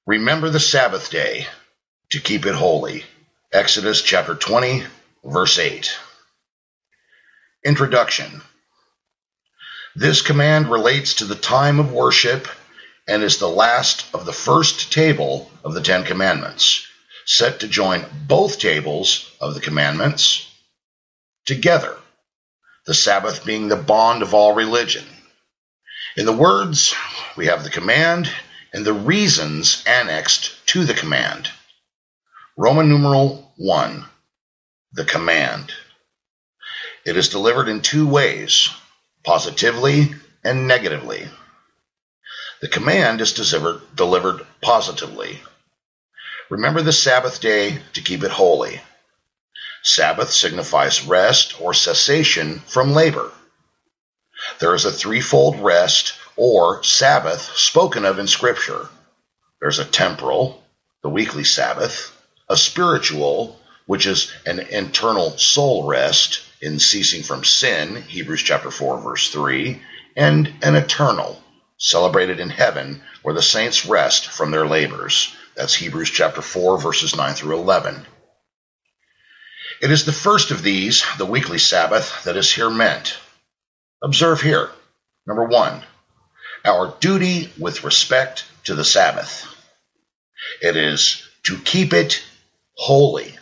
Remember the Sabbath day to keep it holy. Exodus chapter 20, verse 8. Introduction. This command relates to the time of worship and is the last of the first table of the Ten Commandments, set to join both tables of the commandments together, the Sabbath being the bond of all religion. In the words, we have the command and the reasons annexed to the command. Roman numeral 1, the command. It is delivered in two ways, positively and negatively. The command is delivered positively. Remember the Sabbath day to keep it holy. Sabbath signifies rest or cessation from labor. There is a threefold rest or Sabbath spoken of in Scripture. There's a temporal, the weekly Sabbath, a spiritual, which is an internal soul rest in ceasing from sin, Hebrews chapter 4, verse 3, and an eternal, celebrated in heaven, where the saints rest from their labors. That's Hebrews chapter 4, verses 9 through 11. It is the first of these, the weekly Sabbath, that is here meant. Observe here, number 1, our duty with respect to the Sabbath. It is to keep it holy.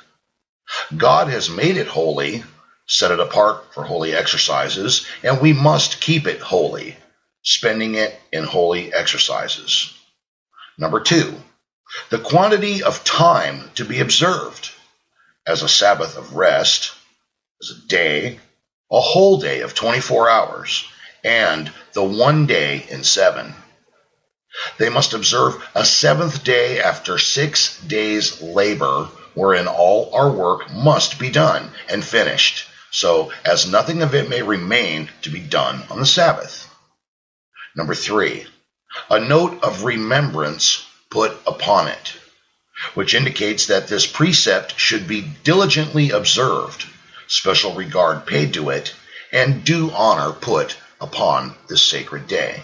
God has made it holy, set it apart for holy exercises, and we must keep it holy, spending it in holy exercises. Number 2, the quantity of time to be observed, as a Sabbath of rest, as a day, a whole day of 24 hours, and the one day in 7. They must observe a seventh day after 6 days' labor, wherein all our work must be done and finished, so as nothing of it may remain to be done on the Sabbath. Number 3, a note of remembrance put upon it, which indicates that this precept should be diligently observed, special regard paid to it, and due honor put upon this sacred day.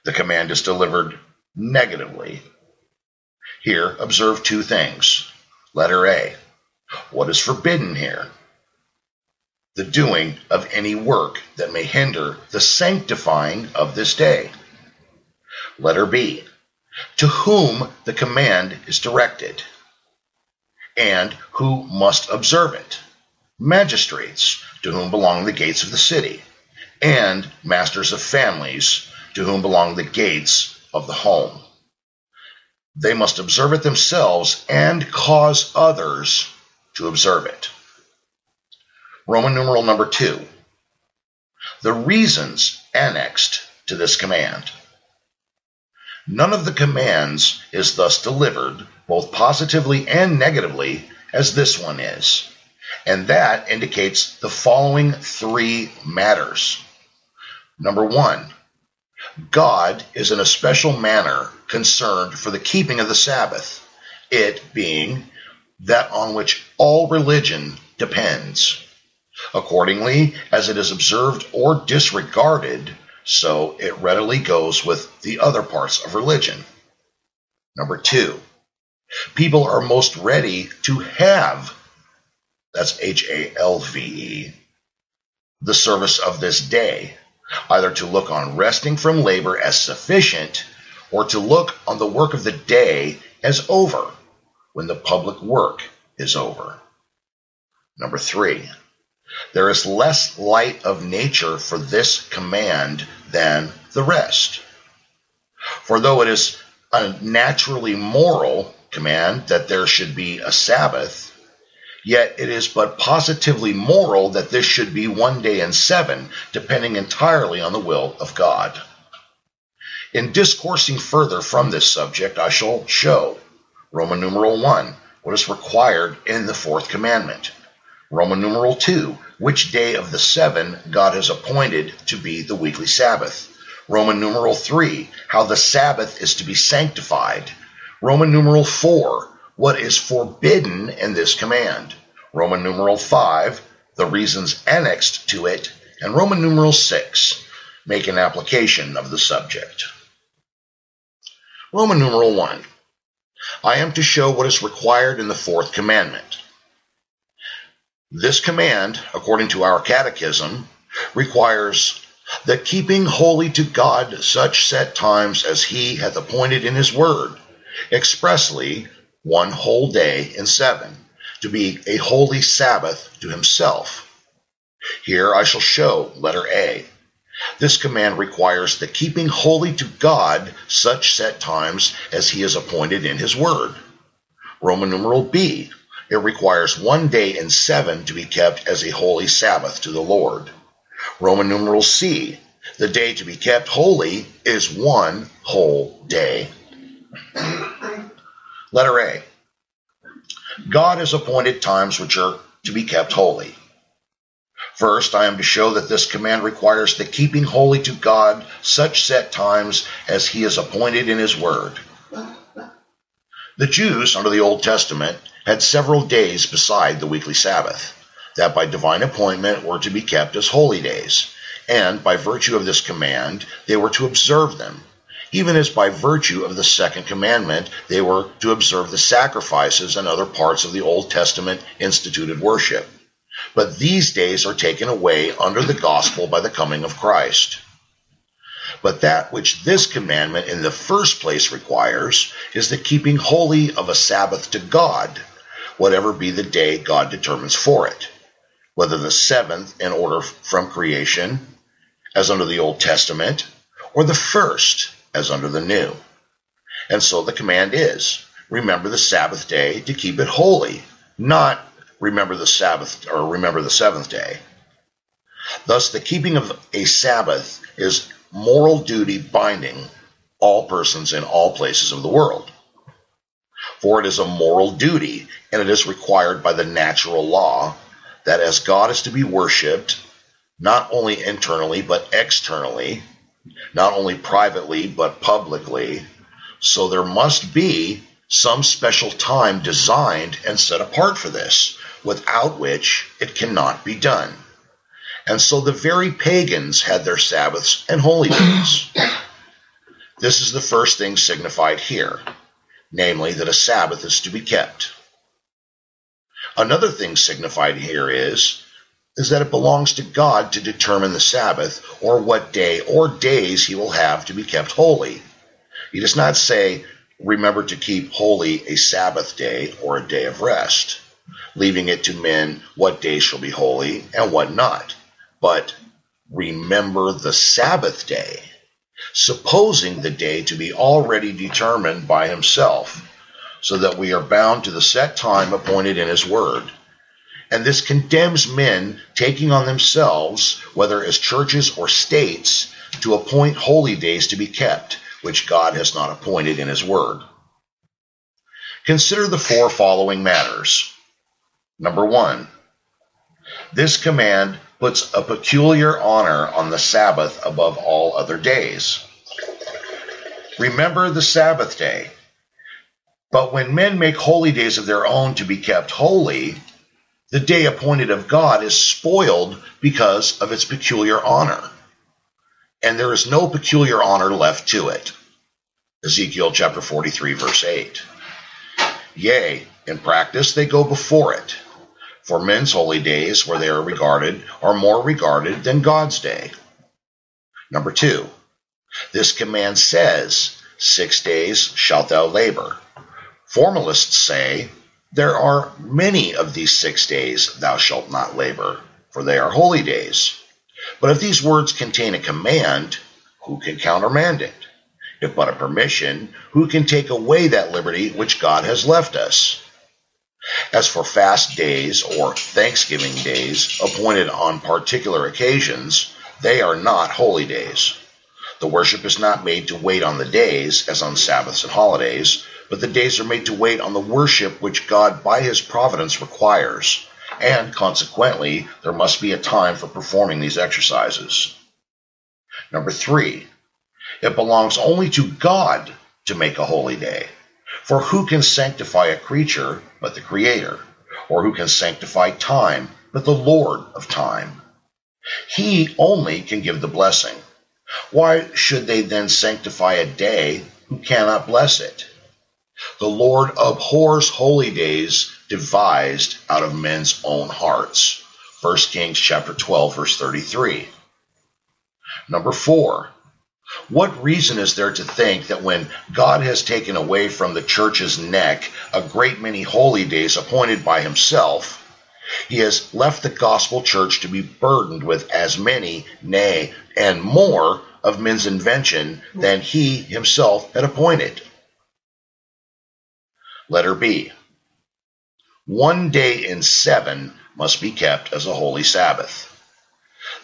The command is delivered negatively. Here, observe two things. Letter A, what is forbidden here? The doing of any work that may hinder the sanctifying of this day. Letter B, to whom the command is directed, and who must observe it. Magistrates, to whom belong the gates of the city, and masters of families, to whom belong the gates of the home. They must observe it themselves and cause others to observe it. Roman numeral number 2, the reasons annexed to this command. None of the commands is thus delivered, both positively and negatively, as this one is. And that indicates the following 3 matters. Number 1, God is in a special manner concerned for the keeping of the Sabbath, it being that on which all religion depends. Accordingly, as it is observed or disregarded, so it readily goes with the other parts of religion. Number 2, people are most ready to have, that's Halve, the service of this day, either to look on resting from labor as sufficient, or to look on the work of the day as over, when the public work is over. Number 3, there is less light of nature for this command than the rest. For though it is a naturally moral command that there should be a Sabbath, yet it is but positively moral that this should be 1 day in 7, depending entirely on the will of God. In discoursing further from this subject, I shall show, Roman numeral 1, what is required in the 4th commandment. Roman numeral 2, which day of the 7 God has appointed to be the weekly Sabbath. Roman numeral 3, how the Sabbath is to be sanctified. Roman numeral 4, what is forbidden in this command. Roman numeral 5, the reasons annexed to it. And Roman numeral 6, make an application of the subject. Roman numeral 1. I am to show what is required in the fourth commandment. This command, according to our catechism, requires the keeping holy to God such set times as he hath appointed in his word, expressly 1 whole day in 7, to be a holy Sabbath to himself. Here I shall show, letter A. This command requires the keeping holy to God such set times as he has appointed in his word. Roman numeral B. It requires 1 day in 7 to be kept as a holy Sabbath to the Lord. Roman numeral C. The day to be kept holy is 1 whole day. Letter A. God has appointed times which are to be kept holy. First, I am to show that this command requires the keeping holy to God such set times as he has appointed in his word. The Jews, under the Old Testament, had several days beside the weekly Sabbath, that by divine appointment were to be kept as holy days, and by virtue of this command they were to observe them, even as by virtue of the second commandment they were to observe the sacrifices and other parts of the Old Testament instituted worship. But these days are taken away under the gospel by the coming of Christ. But that which this commandment in the first place requires is the keeping holy of a Sabbath to God, whatever be the day God determines for it, whether the seventh in order from creation, as under the Old Testament, or the first, as under the New. And so the command is, remember the Sabbath day to keep it holy, not remember the Sabbath or remember the seventh day. Thus, the keeping of a Sabbath is moral duty binding all persons in all places of the world. For it is a moral duty, and it is required by the natural law, that as God is to be worshipped, not only internally but externally, not only privately but publicly, so there must be some special time designed and set apart for this, without which it cannot be done. And so the very pagans had their Sabbaths and holy days. This is the first thing signified here, namely that a Sabbath is to be kept. Another thing signified here is that it belongs to God to determine the Sabbath, or what day or days he will have to be kept holy. He does not say, remember to keep holy a Sabbath day or a day of rest, leaving it to men what days shall be holy and what not, but remember the Sabbath day, supposing the day to be already determined by himself, so that we are bound to the set time appointed in his word. And this condemns men taking on themselves, whether as churches or states, to appoint holy days to be kept, which God has not appointed in his word. Consider the 4 following matters. Number 1, this command puts a peculiar honor on the Sabbath above all other days. Remember the Sabbath day. But when men make holy days of their own to be kept holy, the day appointed of God is spoiled because of its peculiar honor. And there is no peculiar honor left to it. Ezekiel chapter 43, verse 8. Yea, in practice they go before it. For men's holy days, where they are regarded, are more regarded than God's day. Number 2, this command says, 6 days shalt thou labor. Formalists say, there are many of these 6 days thou shalt not labor, for they are holy days. But if these words contain a command, who can countermand it? If but a permission, who can take away that liberty which God has left us? As for fast days or Thanksgiving days appointed on particular occasions, they are not holy days. The worship is not made to wait on the days, as on Sabbaths and holidays, but the days are made to wait on the worship which God by his providence requires, and consequently there must be a time for performing these exercises. Number 3, it belongs only to God to make a holy day. For who can sanctify a creature but the Creator? Or who can sanctify time but the Lord of time? He only can give the blessing. Why should they then sanctify a day who cannot bless it. The Lord abhors holy days devised out of men's own hearts. 1 Kings chapter 12, verse 33. Number 4. What reason is there to think that when God has taken away from the church's neck a great many holy days appointed by himself, he has left the gospel church to be burdened with as many, nay, and more of men's invention than he himself had appointed? Letter B. 1 day in 7 must be kept as a holy Sabbath.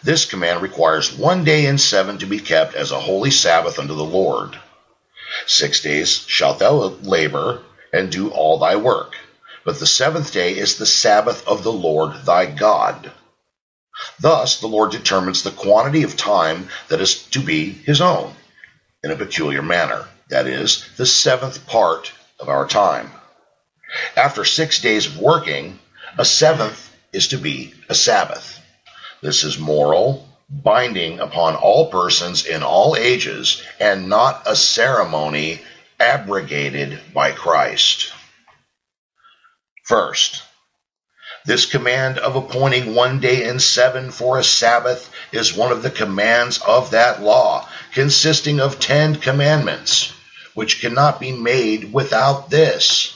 This command requires 1 day in 7 to be kept as a holy Sabbath unto the Lord. 6 days shalt thou labor and do all thy work, but the 7th day is the Sabbath of the Lord thy God. Thus the Lord determines the quantity of time that is to be his own in a peculiar manner, that is, the 7th part of our time. After 6 days of working, a 7th is to be a Sabbath. This is moral, binding upon all persons in all ages, and not a ceremony abrogated by Christ. First, this command of appointing 1 day in 7 for a Sabbath is one of the commands of that law, consisting of 10 commandments, which cannot be made without this.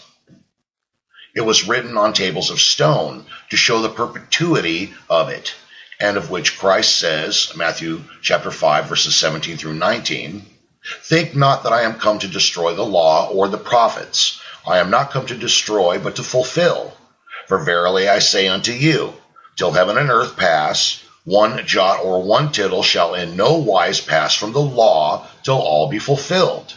It was written on tables of stone to show the perpetuity of it, and of which Christ says, Matthew chapter 5, verses 17 through 19, "Think not that I am come to destroy the law or the prophets. I am not come to destroy, but to fulfill. For verily I say unto you, till heaven and earth pass, one jot or one tittle shall in no wise pass from the law till all be fulfilled.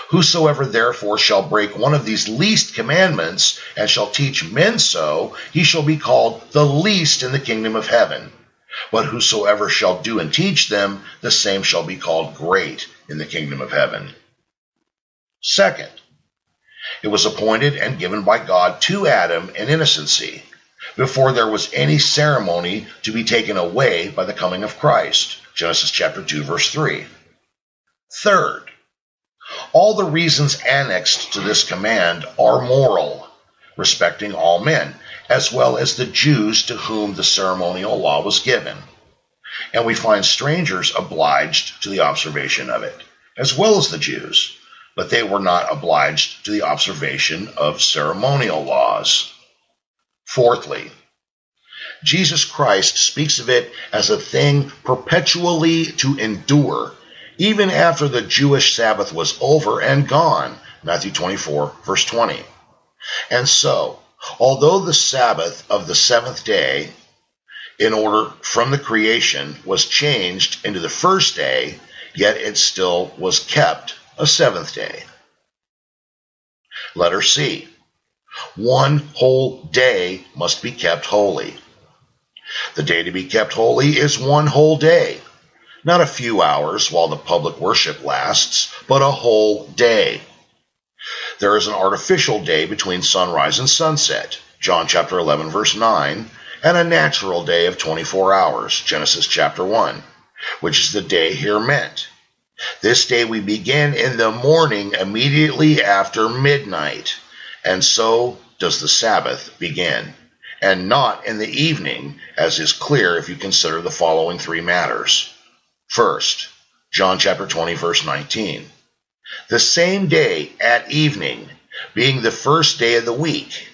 Whosoever therefore shall break one of these least commandments, and shall teach men so, he shall be called the least in the kingdom of heaven. But whosoever shall do and teach them, the same shall be called great in the kingdom of heaven." Second, it was appointed and given by God to Adam in innocency, before there was any ceremony to be taken away by the coming of Christ. Genesis chapter 2, verse 3. Third, all the reasons annexed to this command are moral, respecting all men, as well as the Jews to whom the ceremonial law was given. And we find strangers obliged to the observation of it, as well as the Jews, but they were not obliged to the observation of ceremonial laws. Fourthly, Jesus Christ speaks of it as a thing perpetually to endure, even after the Jewish Sabbath was over and gone, Matthew 24, verse 20. And so, although the Sabbath of the 7th day, in order from the creation, was changed into the first day, yet it still was kept a 7th day. Letter C. 1 whole day must be kept holy. The day to be kept holy is 1 whole day, not a few hours while the public worship lasts, but a whole day. There is an artificial day between sunrise and sunset, John chapter 11, verse 9, and a natural day of 24 hours, Genesis chapter 1, which is the day here meant. This day we begin in the morning immediately after midnight, and so does the Sabbath begin, and not in the evening, as is clear if you consider the following 3 matters. First, John chapter 20, verse 19. The same day at evening, being the first day of the week,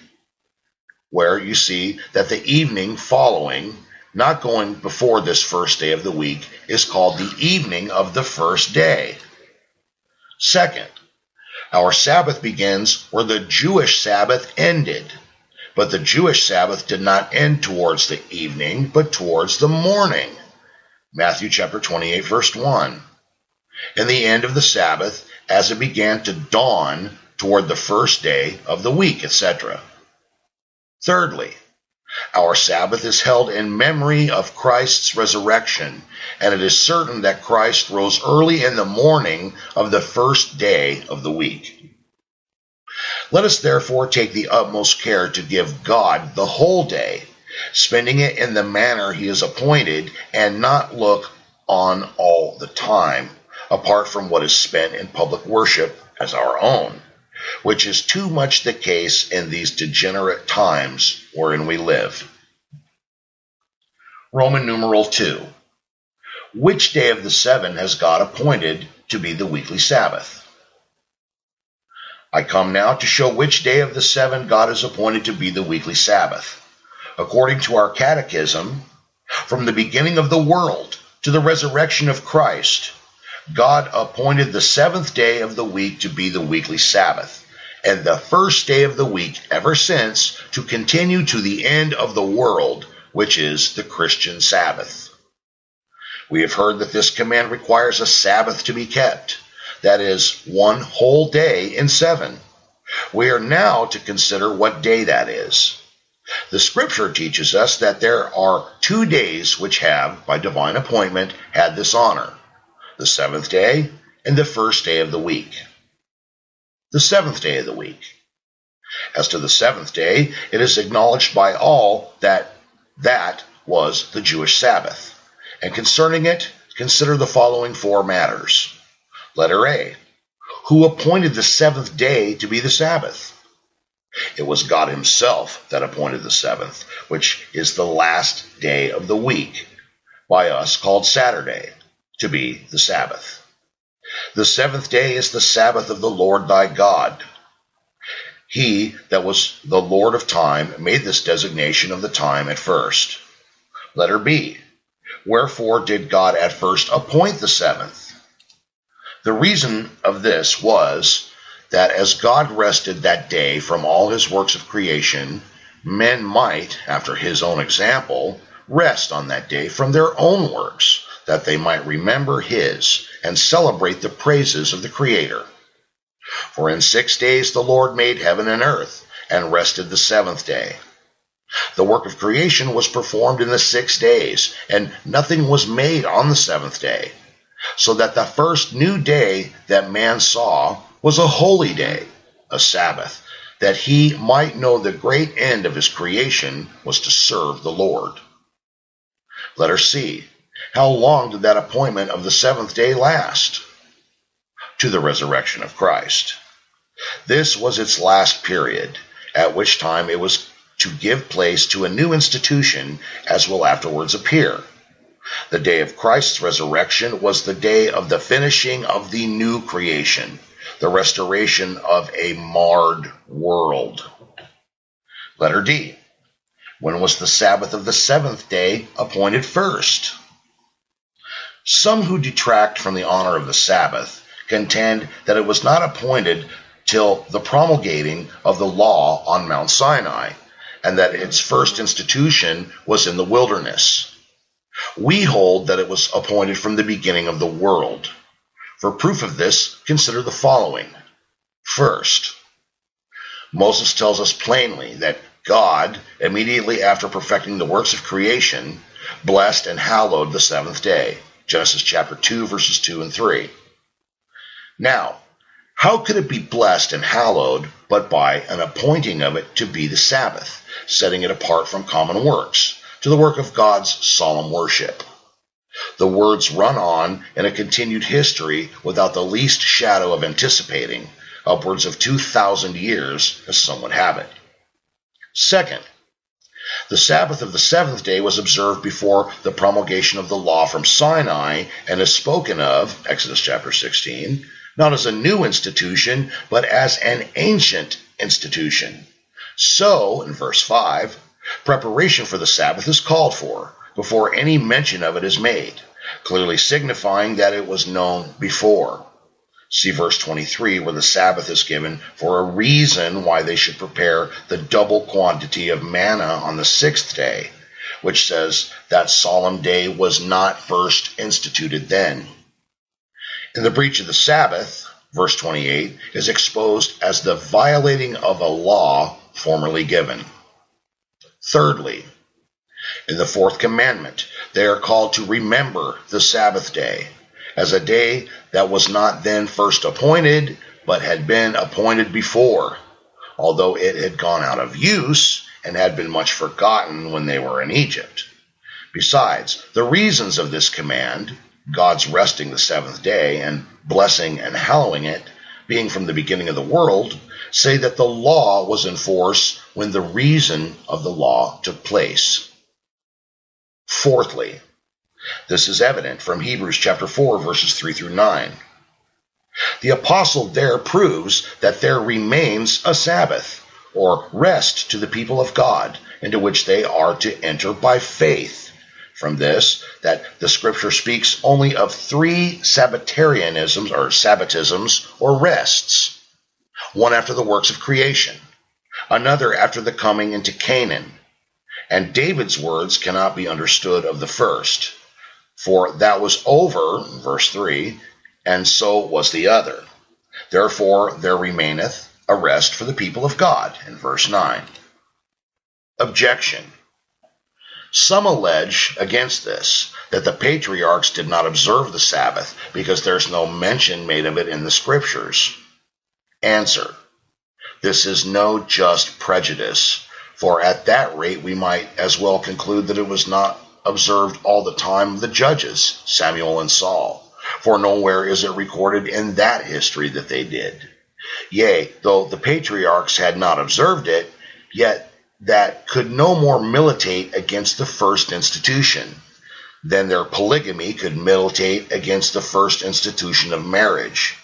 where you see that the evening following, not going before this first day of the week, is called the evening of the first day. Second, our Sabbath begins where the Jewish Sabbath ended, but the Jewish Sabbath did not end towards the evening, but towards the morning. Matthew chapter 28, verse 1. And the end of the Sabbath, as it began to dawn toward the first day of the week, etc. Thirdly, our Sabbath is held in memory of Christ's resurrection, and it is certain that Christ rose early in the morning of the first day of the week. Let us therefore take the utmost care to give God the whole day, spending it in the manner he has appointed, and not look on all the time, apart from what is spent in public worship as our own, which is too much the case in these degenerate times wherein we live. Roman numeral 2. Which day of the 7 has God appointed to be the weekly Sabbath? I come now to show which day of the 7 God has appointed to be the weekly Sabbath. According to our catechism, from the beginning of the world to the resurrection of Christ, God appointed the 7th day of the week to be the weekly Sabbath, and the first day of the week ever since to continue to the end of the world, which is the Christian Sabbath. We have heard that this command requires a Sabbath to be kept, that is, one whole day in 7. We are now to consider what day that is. The Scripture teaches us that there are 2 days which have, by divine appointment, had this honor: the 7th day and the first day of the week. The 7th day of the week. As to the 7th day, it is acknowledged by all that that was the Jewish Sabbath. And concerning it, consider the following 4 matters. Letter A. Who appointed the 7th day to be the Sabbath? It was God himself that appointed the 7th, which is the last day of the week, by us called Saturday, to be the Sabbath. The 7th day is the Sabbath of the Lord thy God. He that was the Lord of time made this designation of the time at first. Letter B. Wherefore did God at first appoint the 7th? The reason of this was that as God rested that day from all his works of creation, men might, after his own example, rest on that day from their own works, that they might remember his and celebrate the praises of the Creator. For in 6 days the Lord made heaven and earth, and rested the 7th day. The work of creation was performed in the 6 days, and nothing was made on the 7th day, so that the first new day that man saw was a holy day, a Sabbath, that he might know the great end of his creation was to serve the Lord. Letter C. How long did that appointment of the 7th day last? To the resurrection of Christ. This was its last period, at which time it was to give place to a new institution, as will afterwards appear. The day of Christ's resurrection was the day of the finishing of the new creation, the restoration of a marred world. Letter D. When was the Sabbath of the 7th day appointed first? Some who detract from the honor of the Sabbath contend that it was not appointed till the promulgating of the law on Mount Sinai, and that its first institution was in the wilderness. We hold that it was appointed from the beginning of the world. For proof of this, consider the following. First, Moses tells us plainly that God, immediately after perfecting the works of creation, blessed and hallowed the 7th day. Genesis chapter 2, verses 2 and 3. Now, how could it be blessed and hallowed but by an appointing of it to be the Sabbath, setting it apart from common works, to the work of God's solemn worship? The words run on in a continued history without the least shadow of anticipating, upwards of 2,000 years, as some would have it. Second, the Sabbath of the 7th day was observed before the promulgation of the law from Sinai and is spoken of, Exodus chapter 16, not as a new institution, but as an ancient institution. So, in verse 5, preparation for the Sabbath is called for, before any mention of it is made, clearly signifying that it was known before. See verse 23, where the Sabbath is given for a reason why they should prepare the double quantity of manna on the 6th day, which says that solemn day was not first instituted then. In the breach of the Sabbath, verse 28, is exposed as the violating of a law formerly given. Thirdly, in the 4th commandment, they are called to remember the Sabbath day as a day that was not then first appointed, but had been appointed before, although it had gone out of use and had been much forgotten when they were in Egypt. Besides, the reasons of this command, God's resting the 7th day and blessing and hallowing it, being from the beginning of the world, say that the law was in force when the reason of the law took place. Fourthly, this is evident from Hebrews chapter 4, verses 3 through 9. The apostle there proves that there remains a Sabbath, or rest to the people of God, into which they are to enter by faith. From this, that the scripture speaks only of 3 Sabbatarianisms, or Sabbatisms, or rests. One after the works of creation, another after the coming into Canaan. And David's words cannot be understood of the first. For that was over, verse 3, and so was the other. Therefore there remaineth a rest for the people of God, in verse 9. Objection. Some allege against this that the patriarchs did not observe the Sabbath because there's no mention made of it in the scriptures. Answer. This is no just prejudice, for at that rate we might as well conclude that it was not observed all the time of the judges, Samuel and Saul, for nowhere is it recorded in that history that they did. Yea, though the patriarchs had not observed it, yet that could no more militate against the first institution than their polygamy could militate against the first institution of marriage.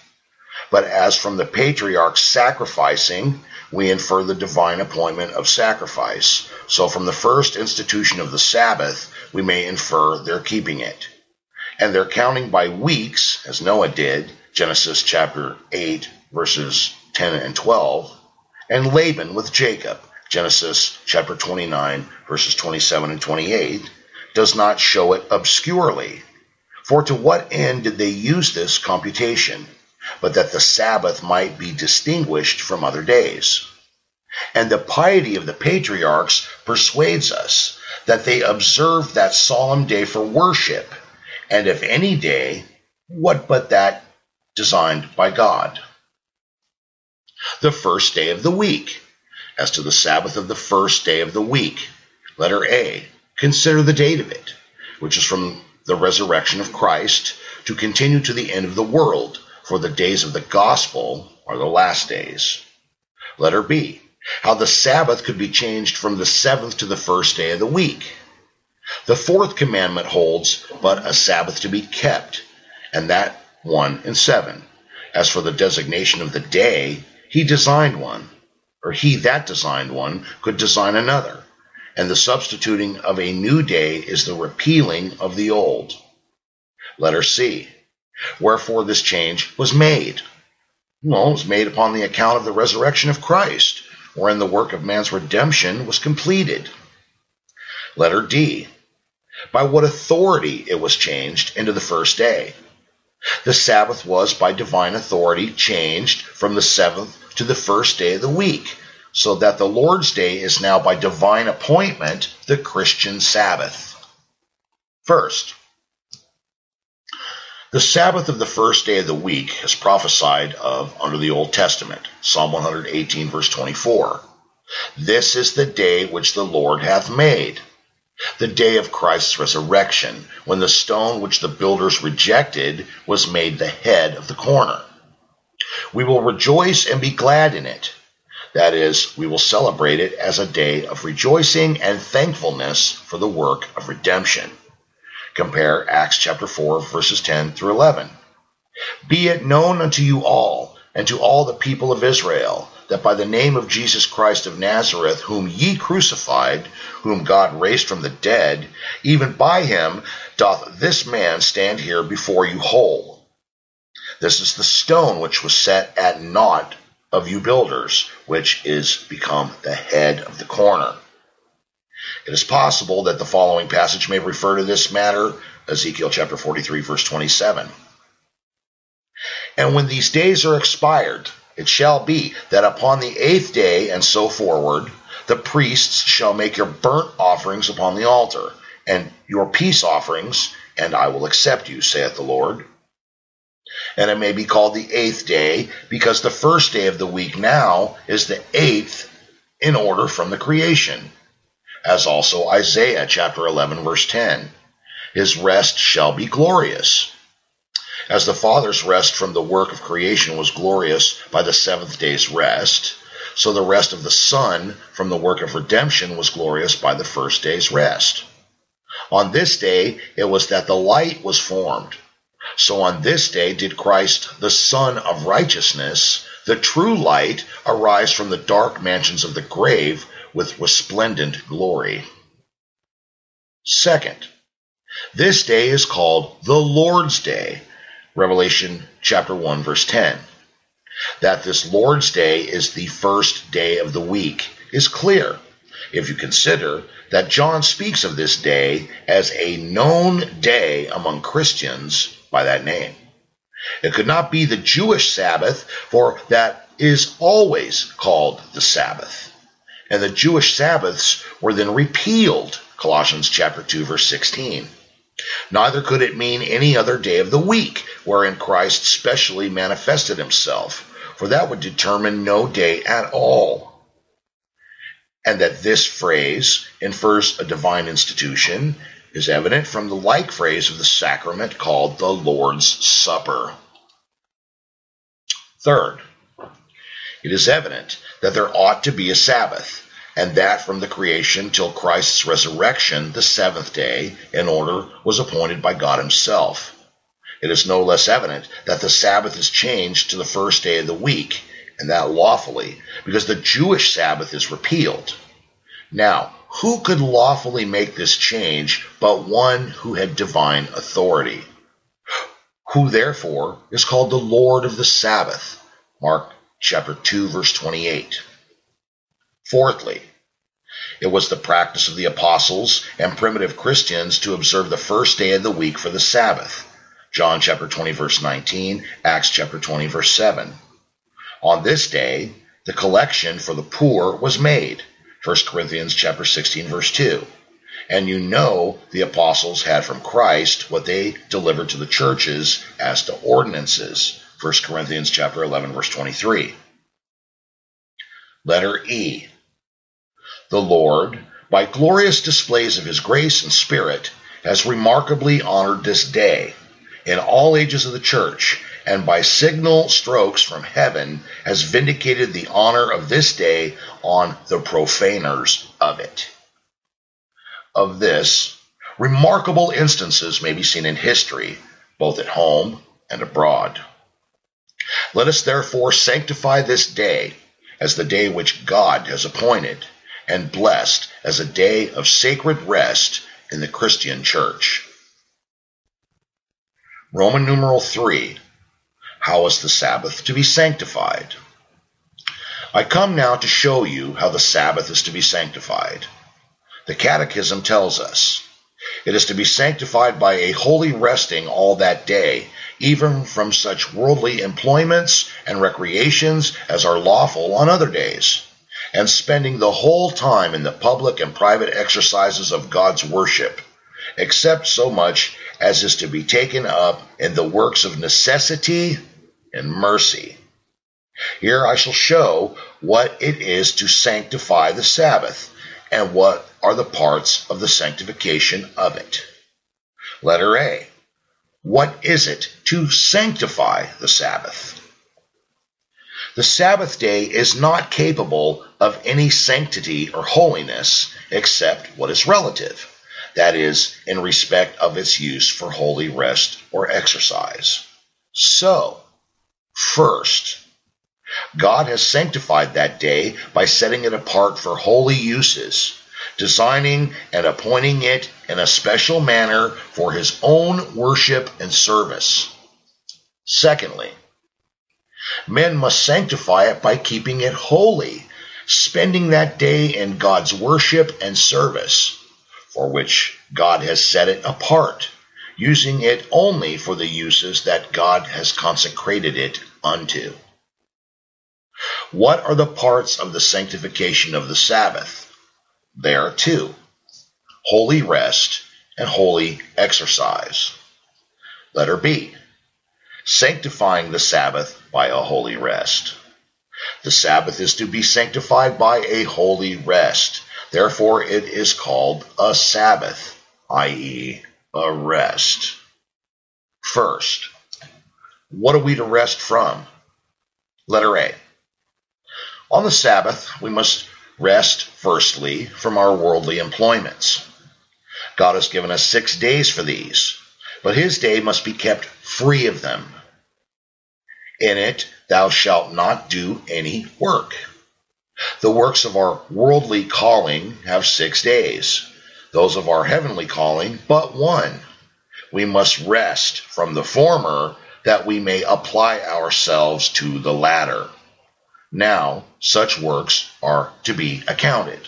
But as from the patriarchs sacrificing, we infer the divine appointment of sacrifice, so from the first institution of the Sabbath, we may infer their keeping it. And their counting by weeks, as Noah did, Genesis chapter 8, verses 10 and 12, and Laban with Jacob, Genesis chapter 29, verses 27 and 28, does not show it obscurely. For to what end did they use this computation, but that the Sabbath might be distinguished from other days? And the piety of the patriarchs persuades us that they observed that solemn day for worship, and if any day, what but that designed by God? The first day of the week. As to the Sabbath of the first day of the week, letter A, consider the date of it, which is from the resurrection of Christ to continue to the end of the world, for the days of the gospel are the last days. Letter B, how the Sabbath could be changed from the 7th to the first day of the week. The 4th commandment holds but a Sabbath to be kept, and that one in 7. As for the designation of the day, he designed one, or he that designed one could design another, and the substituting of a new day is the repealing of the old. Letter C, wherefore this change was made. Well, it was made upon the account of the resurrection of Christ, wherein the work of man's redemption was completed. Letter D, by what authority it was changed into the first day. The Sabbath was by divine authority changed from the 7th to the first day of the week, so that the Lord's Day is now by divine appointment the Christian Sabbath. First, the Sabbath of the first day of the week is prophesied of under the Old Testament, Psalm 118, verse 24. This is the day which the Lord hath made, the day of Christ's resurrection, when the stone which the builders rejected was made the head of the corner. We will rejoice and be glad in it. That is, we will celebrate it as a day of rejoicing and thankfulness for the work of redemption. Compare Acts chapter 4, verses 10 through 11. Be it known unto you all, and to all the people of Israel, that by the name of Jesus Christ of Nazareth, whom ye crucified, whom God raised from the dead, even by him doth this man stand here before you whole. This is the stone which was set at naught of you builders, which is become the head of the corner. It is possible that the following passage may refer to this matter, Ezekiel chapter 43, verse 27. And when these days are expired, it shall be that upon the 8th day and so forward, the priests shall make your burnt offerings upon the altar, and your peace offerings, and I will accept you, saith the Lord. And it may be called the 8th day, because the first day of the week now is the 8th in order from the creation. As also Isaiah chapter 11, verse 10. His rest shall be glorious. As the Father's rest from the work of creation was glorious by the seventh day's rest, so the rest of the Son from the work of redemption was glorious by the first day's rest. On this day it was that the light was formed. So on this day did Christ, the Son of righteousness, the true light, arise from the dark mansions of the grave with resplendent glory. Second, this day is called the Lord's Day, Revelation chapter 1, verse 10. That this Lord's Day is the first day of the week is clear, if you consider that John speaks of this day as a known day among Christians by that name. It could not be the Jewish Sabbath, for that is always called the Sabbath. And the Jewish Sabbaths were then repealed, Colossians chapter 2, verse 16. Neither could it mean any other day of the week, wherein Christ specially manifested himself, for that would determine no day at all. And that this phrase infers a divine institution is evident from the like phrase of the sacrament called the Lord's Supper. Third, it is evident that there ought to be a Sabbath, and that from the creation till Christ's resurrection, the seventh day, in order, was appointed by God himself. It is no less evident that the Sabbath is changed to the first day of the week, and that lawfully, because the Jewish Sabbath is repealed. Now, who could lawfully make this change but one who had divine authority, who therefore is called the Lord of the Sabbath, Mark chapter 2, verse 28. Fourthly, it was the practice of the apostles and primitive Christians to observe the first day of the week for the Sabbath, John chapter 20, verse 19, Acts chapter 20, verse 7. On this day, the collection for the poor was made, 1 Corinthians chapter 16, verse 2. And you know the apostles had from Christ what they delivered to the churches as to ordinances, 1 Corinthians chapter 11, verse 23. Letter E. The Lord, by glorious displays of his grace and spirit, has remarkably honored this day in all ages of the church, and by signal strokes from heaven has vindicated the honor of this day on the profaners of it. Of this, remarkable instances may be seen in history, both at home and abroad. Let us therefore sanctify this day as the day which God has appointed, and blessed as a day of sacred rest in the Christian church. Roman numeral 3. How is the Sabbath to be sanctified? I come now to show you how the Sabbath is to be sanctified. The Catechism tells us, it is to be sanctified by a holy resting all that day, even from such worldly employments and recreations as are lawful on other days, and spending the whole time in the public and private exercises of God's worship, except so much as is to be taken up in the works of necessity and mercy. Here I shall show what it is to sanctify the Sabbath, and what are the parts of the sanctification of it. Letter A. What is it to sanctify the Sabbath? The Sabbath day is not capable of any sanctity or holiness except what is relative, that is, in respect of its use for holy rest or exercise. So, first, God has sanctified that day by setting it apart for holy uses, designing and appointing it in a special manner for his own worship and service. Secondly, men must sanctify it by keeping it holy, spending that day in God's worship and service, for which God has set it apart, using it only for the uses that God has consecrated it unto. What are the parts of the sanctification of the Sabbath? There are two: holy rest and holy exercise. Letter B. Sanctifying the Sabbath by a holy rest. The Sabbath is to be sanctified by a holy rest. Therefore it is called a Sabbath, i.e., a rest. First, What are we to rest from? Letter A. On the Sabbath, we must rest, firstly, from our worldly employments. God has given us 6 days for these, but his day must be kept free of them. In it thou shalt not do any work. The works of our worldly calling have 6 days, those of our heavenly calling but 1. We must rest from the former, that we may apply ourselves to the latter. Now such works are to be accounted.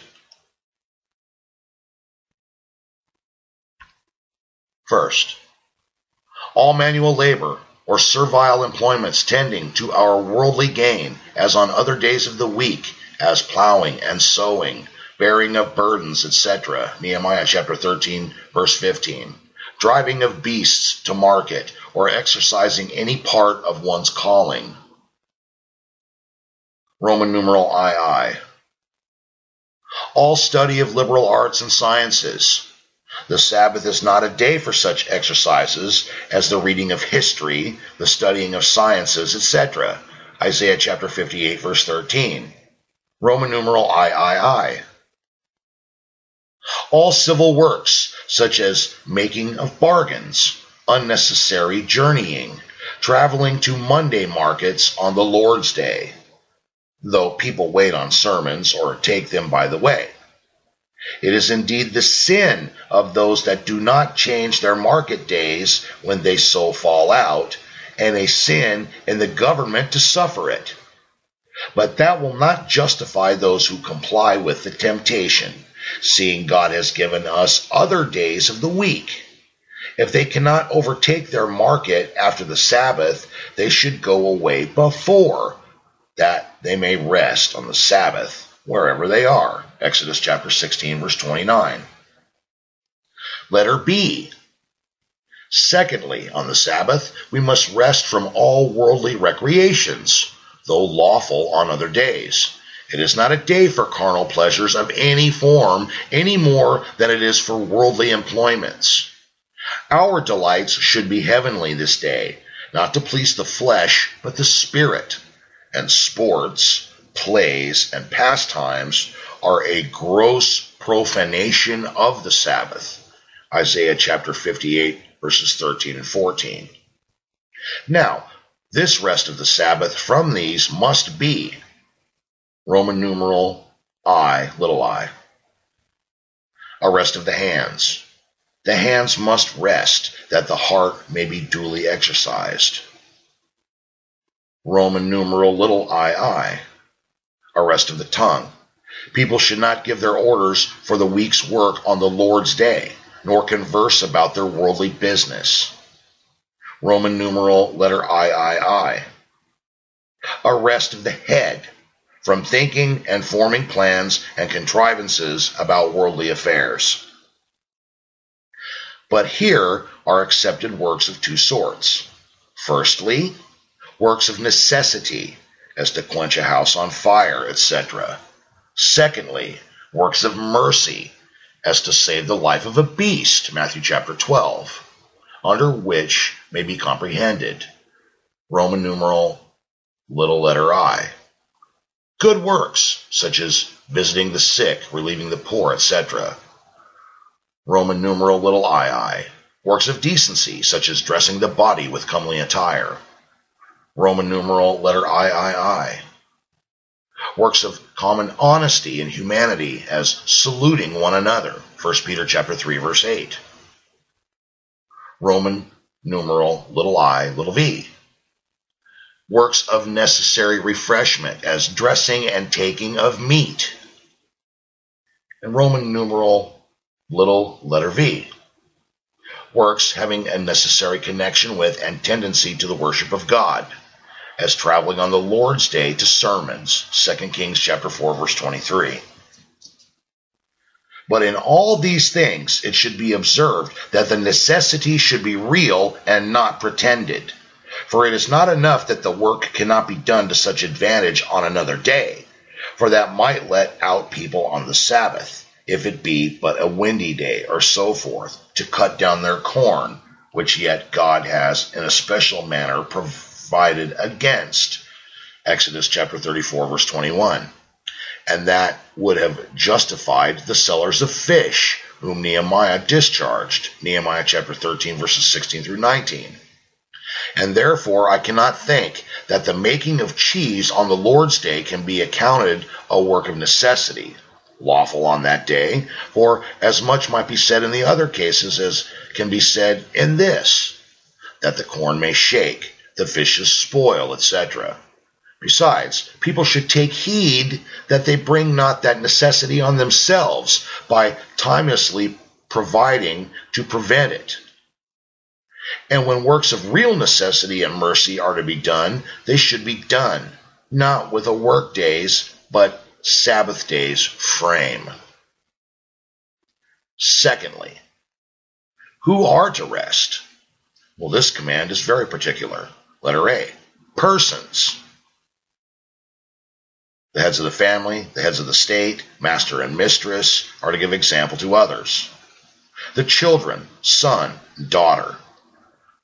First, all manual labor or servile employments tending to our worldly gain, as on other days of the week, as plowing and sowing, bearing of burdens, etc. Nehemiah chapter 13, verse 15. Driving of beasts to market, or exercising any part of one's calling. Roman numeral II. All study of liberal arts and sciences. The Sabbath is not a day for such exercises as the reading of history, the studying of sciences, etc. Isaiah chapter 58, verse 13. Roman numeral III. All civil works, such as making of bargains, unnecessary journeying, traveling to Monday markets on the Lord's Day, though people wait on sermons or take them by the way. It is indeed the sin of those that do not change their market days when they so fall out, and a sin in the government to suffer it. But that will not justify those who comply with the temptation, seeing God has given us other days of the week. If they cannot overtake their market after the Sabbath, they should go away before, that they may rest on the Sabbath wherever they are. Exodus chapter 16, verse 29. Letter B. Secondly, on the Sabbath, we must rest from all worldly recreations, though lawful on other days. It is not a day for carnal pleasures of any form, any more than it is for worldly employments. Our delights should be heavenly this day, not to please the flesh, but the spirit. And sports, plays, and pastimes are a gross profanation of the Sabbath. Isaiah chapter 58, verses 13 and 14. Now, this rest of the Sabbath from these must be Roman numeral I, little I. A rest of the hands. The hands must rest, that the heart may be duly exercised. Roman numeral little ii. A rest of the tongue. People should not give their orders for the week's work on the Lord's day, nor converse about their worldly business. Roman numeral letter III. A rest of the head, from thinking and forming plans and contrivances about worldly affairs. But here are accepted works of 2 sorts. Firstly, works of necessity, as to quench a house on fire, etc. Secondly, works of mercy, as to save the life of a beast, Matthew chapter 12, under which may be comprehended Roman numeral little letter I. Good works, such as visiting the sick, relieving the poor, etc. Roman numeral little ii. Works of decency, such as dressing the body with comely attire. Roman numeral letter III. Works of common honesty and humanity, as saluting one another, 1 Peter chapter 3, verse 8. Roman numeral little I, little v. Works of necessary refreshment, as dressing and taking of meat. And Roman numeral little letter v. Works having a necessary connection with and tendency to the worship of God, as traveling on the Lord's day to sermons, 2 Kings chapter 4, verse 23. But in all these things it should be observed that the necessity should be real and not pretended. For it is not enough that the work cannot be done to such advantage on another day, for that might let out people on the Sabbath, if it be but a windy day, or so forth, to cut down their corn, which yet God has in a special manner provided provided against. Exodus chapter 34, verse 21. And that would have justified the sellers of fish, whom Nehemiah discharged. Nehemiah chapter 13, verses 16 through 19. And therefore I cannot think that the making of cheese on the Lord's day can be accounted a work of necessity, lawful on that day, for as much might be said in the other cases as can be said in this, that the corn may shake, the fishes spoil, etc. Besides, people should take heed that they bring not that necessity on themselves by timelessly providing to prevent it. And when works of real necessity and mercy are to be done, they should be done, not with a work days, but Sabbath days frame. Secondly, who are to rest? Well, this command is very particular. Letter A, persons. The heads of the family, the heads of the state, master and mistress, are to give example to others. The children, son, daughter,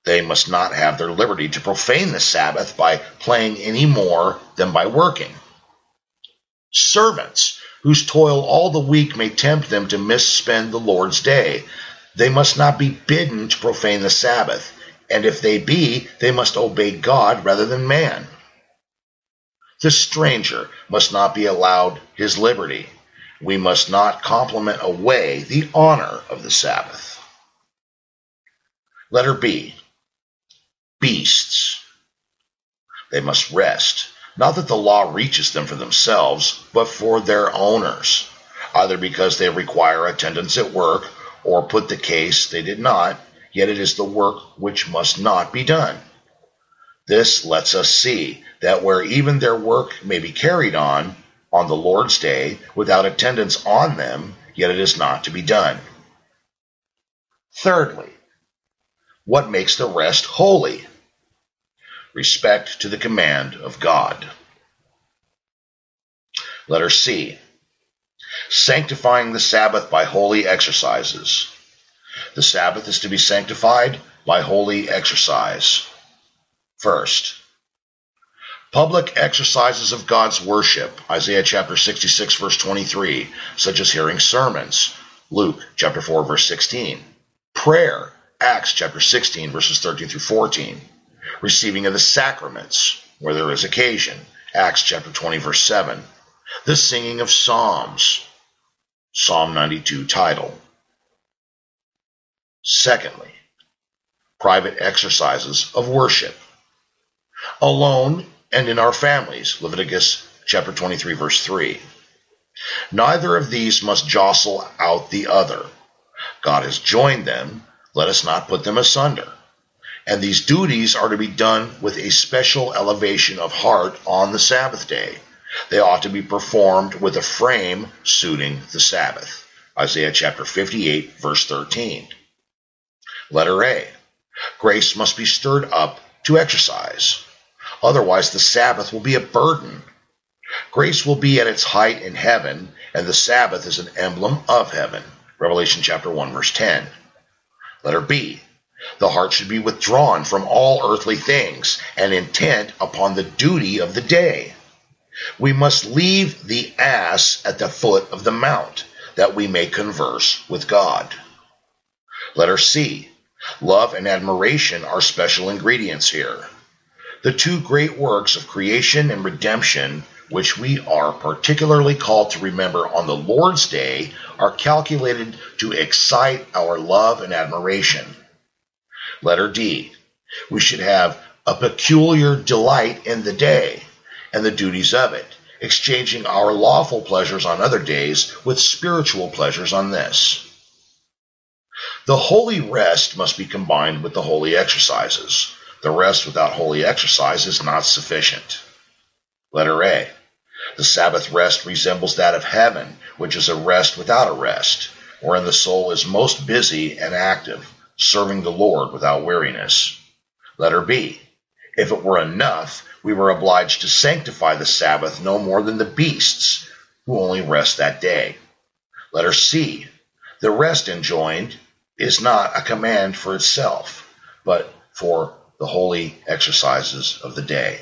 they must not have their liberty to profane the Sabbath by playing any more than by working. Servants, whose toil all the week may tempt them to misspend the Lord's day, they must not be bidden to profane the Sabbath, and if they be, they must obey God rather than man. The stranger must not be allowed his liberty. We must not compliment away the honor of the Sabbath. Letter B, beasts. They must rest, not that the law reaches them for themselves, but for their owners, either because they require attendance at work, or put the case they did not, yet it is the work which must not be done. This lets us see that where even their work may be carried on the Lord's day, without attendance on them, yet it is not to be done. Thirdly, what makes the rest holy? Respect to the command of God. Letter C, sanctifying the Sabbath by holy exercises. The Sabbath is to be sanctified by holy exercise. First, public exercises of God's worship, Isaiah chapter 66, verse 23, such as hearing sermons, Luke chapter 4, verse 16, prayer, Acts chapter 16, verses 13 through 14, receiving of the sacraments, where there is occasion, Acts chapter 20, verse 7, the singing of psalms, Psalm 92 title. Secondly, private exercises of worship, alone and in our families, Leviticus chapter 23, verse 3. Neither of these must jostle out the other. God has joined them, let us not put them asunder. And these duties are to be done with a special elevation of heart on the Sabbath day. They ought to be performed with a frame suiting the Sabbath, Isaiah chapter 58, verse 13. Letter A, grace must be stirred up to exercise. Otherwise, the Sabbath will be a burden. Grace will be at its height in heaven, and the Sabbath is an emblem of heaven. Revelation chapter 1, verse 10. Letter B, the heart should be withdrawn from all earthly things and intent upon the duty of the day. We must leave the ass at the foot of the mount, that we may converse with God. Letter C, love and admiration are special ingredients here. The two great works of creation and redemption, which we are particularly called to remember on the Lord's Day, are calculated to excite our love and admiration. Letter D, we should have a peculiar delight in the day and the duties of it, exchanging our lawful pleasures on other days with spiritual pleasures on this. The holy rest must be combined with the holy exercises. The rest without holy exercise is not sufficient. Letter A, the Sabbath rest resembles that of heaven, which is a rest without a rest, wherein the soul is most busy and active, serving the Lord without weariness. Letter B, if it were enough, we were obliged to sanctify the Sabbath no more than the beasts, who only rest that day. Letter C, the rest enjoined is not a command for itself, but for the holy exercises of the day.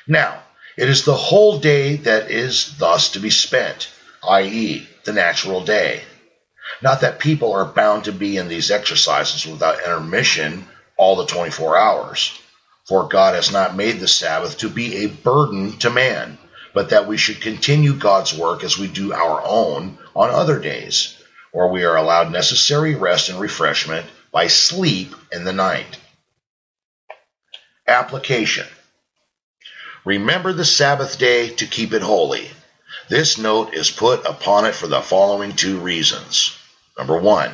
Now, it is the whole day that is thus to be spent, i.e., the natural day. Not that people are bound to be in these exercises without intermission all the 24 hours. For God has not made the Sabbath to be a burden to man, but that we should continue God's work as we do our own on other days, or we are allowed necessary rest and refreshment by sleep in the night. Application. Remember the Sabbath day to keep it holy. This note is put upon it for the following two reasons. Number one,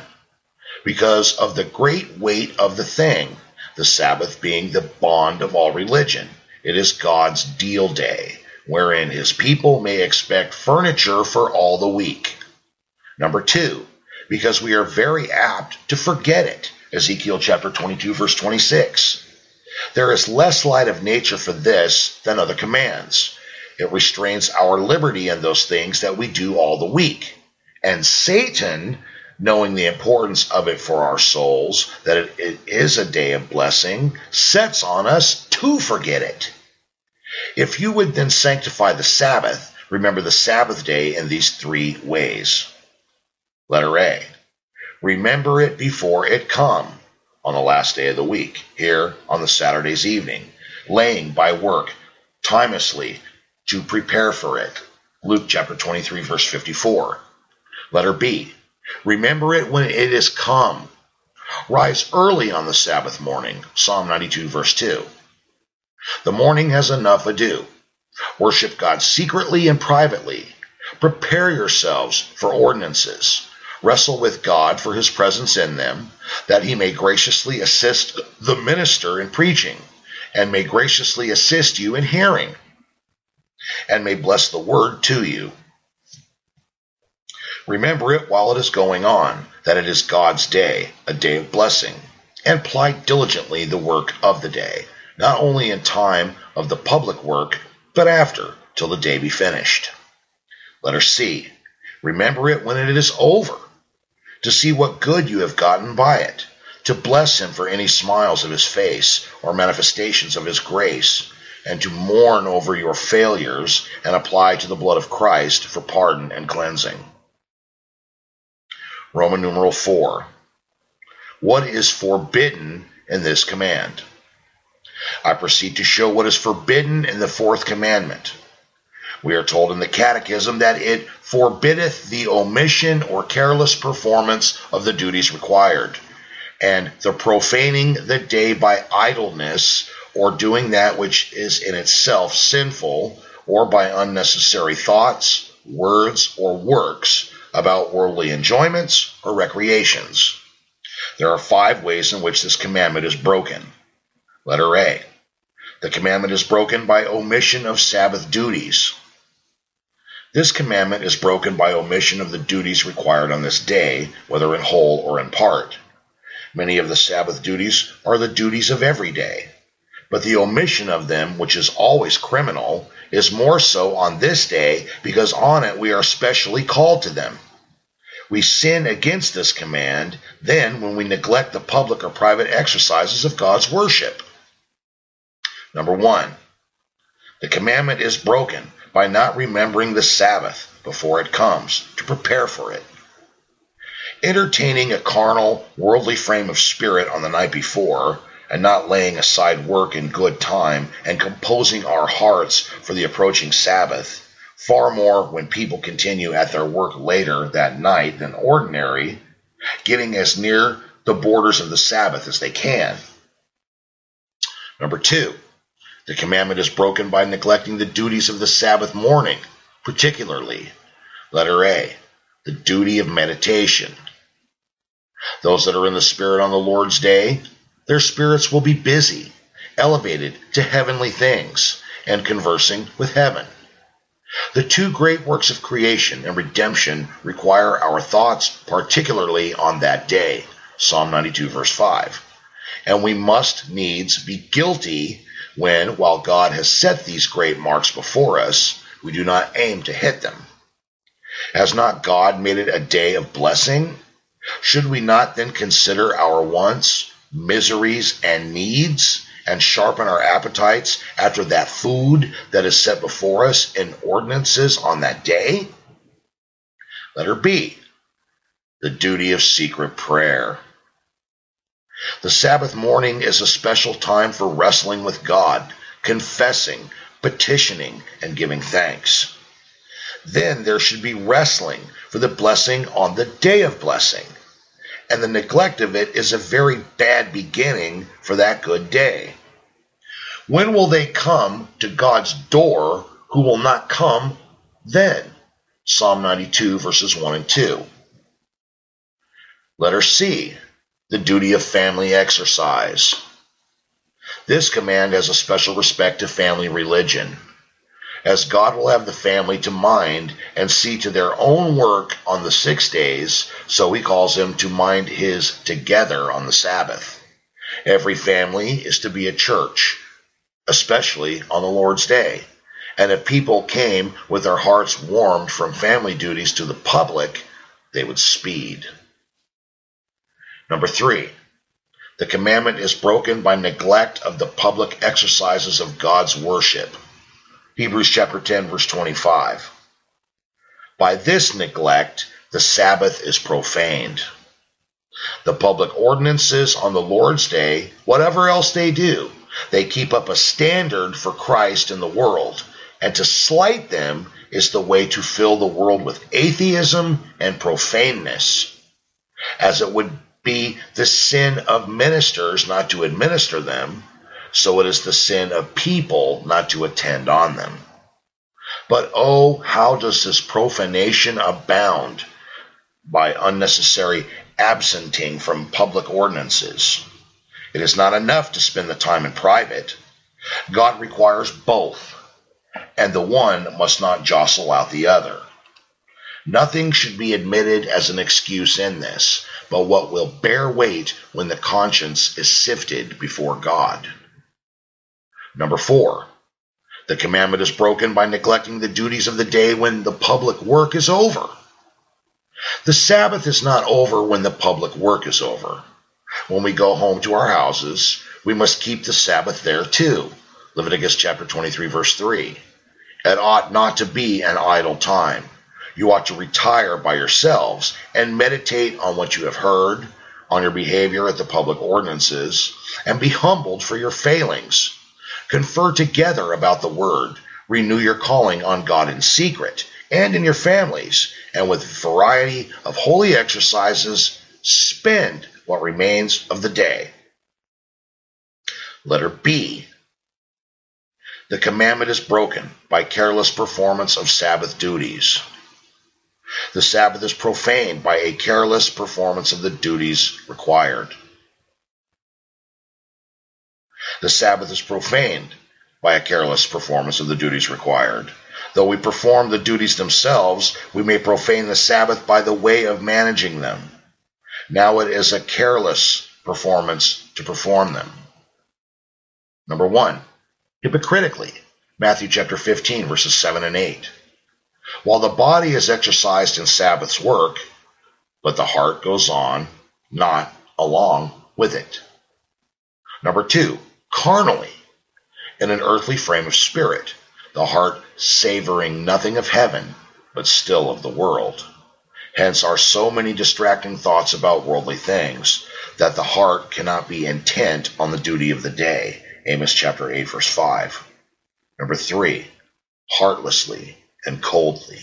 because of the great weight of the thing, the Sabbath being the bond of all religion. It is God's deal day, wherein his people may expect furniture for all the week. Number two, because we are very apt to forget it. Ezekiel chapter 22, verse 26. There is less light of nature for this than other commands. It restrains our liberty in those things that we do all the week. And Satan, knowing the importance of it for our souls, that it is a day of blessing, sets on us to forget it. If you would then sanctify the Sabbath, remember the Sabbath day in these three ways. Letter A. Remember it before it come, on the last day of the week, here on the Saturday's evening, laying by work timelessly to prepare for it. Luke chapter 23, verse 54. Letter B. Remember it when it is come. Rise early on the Sabbath morning. Psalm 92, verse 2. The morning has enough ado. Worship God secretly and privately. Prepare yourselves for ordinances. Wrestle with God for his presence in them, that he may graciously assist the minister in preaching, and may graciously assist you in hearing, and may bless the word to you. Remember it while it is going on, that it is God's day, a day of blessing, and ply diligently the work of the day, not only in time of the public work, but after, till the day be finished. Letter C. Remember it when it is over, to see what good you have gotten by it, to bless him for any smiles of his face or manifestations of his grace, and to mourn over your failures and apply to the blood of Christ for pardon and cleansing. Roman numeral 4. What is forbidden in this command? I proceed to show what is forbidden in the fourth commandment. We are told in the Catechism that it forbiddeth the omission or careless performance of the duties required, and the profaning the day by idleness, or doing that which is in itself sinful, or by unnecessary thoughts, words, or works about worldly enjoyments or recreations. There are 5 ways in which this commandment is broken. Letter A. The commandment is broken by omission of Sabbath duties. This commandment is broken by omission of the duties required on this day, whether in whole or in part. Many of the Sabbath duties are the duties of every day, but the omission of them, which is always criminal, is more so on this day because on it we are specially called to them. We sin against this command then when we neglect the public or private exercises of God's worship. Number 1. The commandment is broken by not remembering the Sabbath before it comes, to prepare for it. Entertaining a carnal, worldly frame of spirit on the night before, and not laying aside work in good time, and composing our hearts for the approaching Sabbath, far more when people continue at their work later that night than ordinary, getting as near the borders of the Sabbath as they can. Number 2. The commandment is broken by neglecting the duties of the Sabbath morning, particularly, letter A, the duty of meditation. Those that are in the Spirit on the Lord's day, their spirits will be busy, elevated to heavenly things, and conversing with heaven. The 2 great works of creation and redemption require our thoughts, particularly on that day, Psalm 92, verse 5. And we must needs be guilty when, while God has set these great marks before us, we do not aim to hit them. Has not God made it a day of blessing? Should we not then consider our wants, miseries, and needs, and sharpen our appetites after that food that is set before us in ordinances on that day? Letter B, the duty of secret prayer. The Sabbath morning is a special time for wrestling with God, confessing, petitioning, and giving thanks. Then there should be wrestling for the blessing on the day of blessing, and the neglect of it is a very bad beginning for that good day. When will they come to God's door who will not come then? Psalm 92, verses 1 and 2. Letter C, the duty of family exercise. This command has a special respect to family religion, as God will have the family to mind and see to their own work on the 6 days, so he calls them to mind his together on the Sabbath. Every family is to be a church, especially on the Lord's Day. And if people came with their hearts warmed from family duties to the public, they would speed. Number 3, the commandment is broken by neglect of the public exercises of God's worship. Hebrews chapter 10, verse 25. By this neglect, the Sabbath is profaned. The public ordinances on the Lord's Day, whatever else they do, they keep up a standard for Christ in the world, and to slight them is the way to fill the world with atheism and profaneness, as it would be the sin of ministers not to administer them, so it is the sin of people not to attend on them. But oh, how does this profanation abound by unnecessary absenting from public ordinances. It is not enough to spend the time in private. God requires both, and the one must not jostle out the other. Nothing should be admitted as an excuse in this, but what will bear weight when the conscience is sifted before God. Number 4, the commandment is broken by neglecting the duties of the day when the public work is over. The Sabbath is not over when the public work is over. When we go home to our houses, we must keep the Sabbath there too. Leviticus chapter 23, verse 3. It ought not to be an idle time. You ought to retire by yourselves and meditate on what you have heard, on your behavior at the public ordinances, and be humbled for your failings. Confer together about the word. Renew your calling on God in secret and in your families, and with variety of holy exercises, spend what remains of the day. Letter B. The commandment is broken by careless performance of Sabbath duties. The Sabbath is profaned by a careless performance of the duties required. The Sabbath is profaned by a careless performance of the duties required. Though we perform the duties themselves, we may profane the Sabbath by the way of managing them. Now it is a careless performance to perform them. Number 1, hypocritically. Matthew chapter 15, verses 7 and 8. While the body is exercised in Sabbath's work, but the heart goes on, not along with it. Number 2, carnally, in an earthly frame of spirit, the heart savoring nothing of heaven, but still of the world. Hence are so many distracting thoughts about worldly things, that the heart cannot be intent on the duty of the day. Amos chapter 8, verse 5. Number 3, heartlessly and coldly.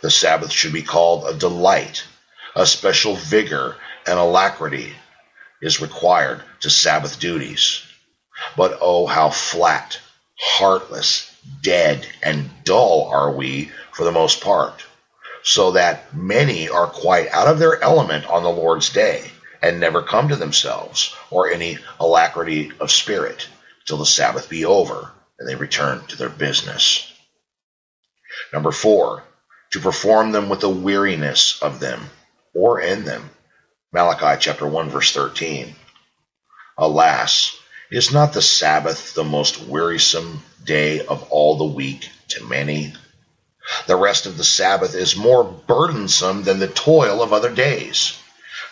The Sabbath should be called a delight. A special vigor and alacrity is required to Sabbath duties. But oh, how flat, heartless, dead, and dull are we for the most part, so that many are quite out of their element on the Lord's day, and never come to themselves, or any alacrity of spirit, till the Sabbath be over, and they return to their business. Number 4, to perform them with the weariness of them, or in them. Malachi chapter 1, verse 13. Alas, is not the Sabbath the most wearisome day of all the week to many? The rest of the Sabbath is more burdensome than the toil of other days.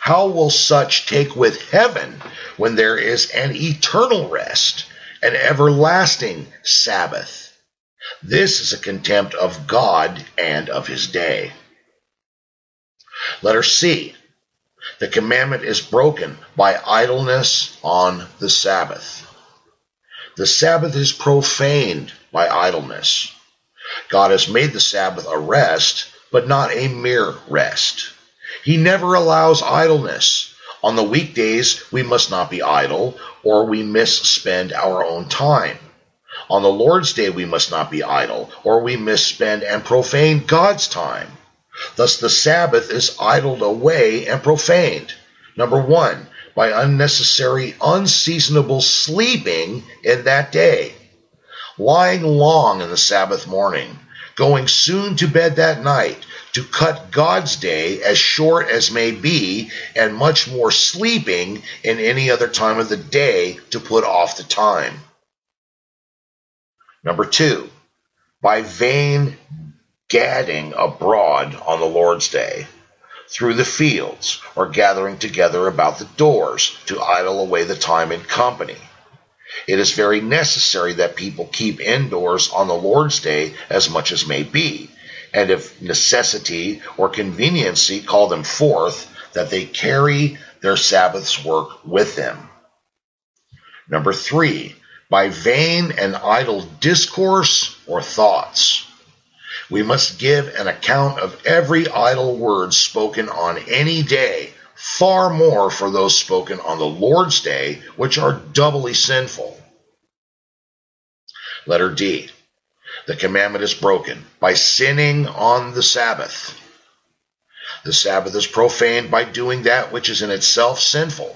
How will such take with heaven when there is an eternal rest, an everlasting Sabbath? This is a contempt of God and of his day. Letter C. The commandment is broken by idleness on the Sabbath. The Sabbath is profaned by idleness. God has made the Sabbath a rest, but not a mere rest. He never allows idleness. On the weekdays, we must not be idle, or we misspend our own time. On the Lord's day, we must not be idle, or we misspend and profane God's time. Thus the Sabbath is idled away and profaned. Number 1, by unnecessary, unseasonable sleeping in that day. Lying long in the Sabbath morning, going soon to bed that night, to cut God's day as short as may be, and much more sleeping in any other time of the day to put off the time. Number 2, by vain gadding abroad on the Lord's day, through the fields, or gathering together about the doors to idle away the time in company. It is very necessary that people keep indoors on the Lord's day as much as may be, and if necessity or conveniency call them forth, that they carry their Sabbath's work with them. Number 3, by vain and idle discourse or thoughts. We must give an account of every idle word spoken on any day, far more for those spoken on the Lord's day, which are doubly sinful. Letter D. The commandment is broken by sinning on the Sabbath. The Sabbath is profaned by doing that which is in itself sinful.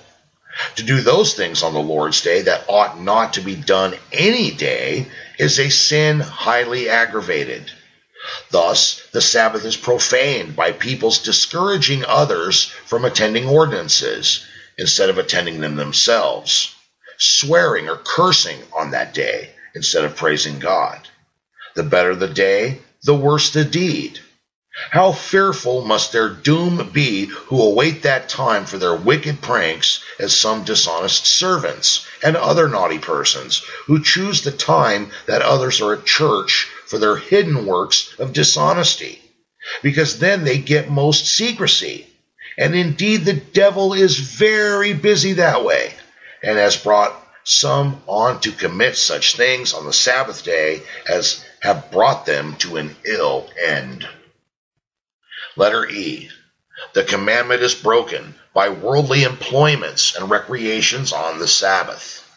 To do those things on the Lord's day that ought not to be done any day is a sin highly aggravated. Thus, the Sabbath is profaned by people's discouraging others from attending ordinances instead of attending them themselves, swearing or cursing on that day instead of praising God. The better the day, the worse the deed. How fearful must their doom be who await that time for their wicked pranks as some dishonest servants and other naughty persons who choose the time that others are at church for their hidden works of dishonesty, because then they get most secrecy. And indeed the devil is very busy that way, and has brought some on to commit such things on the Sabbath day as have brought them to an ill end. Letter E. The commandment is broken by worldly employments and recreations on the Sabbath.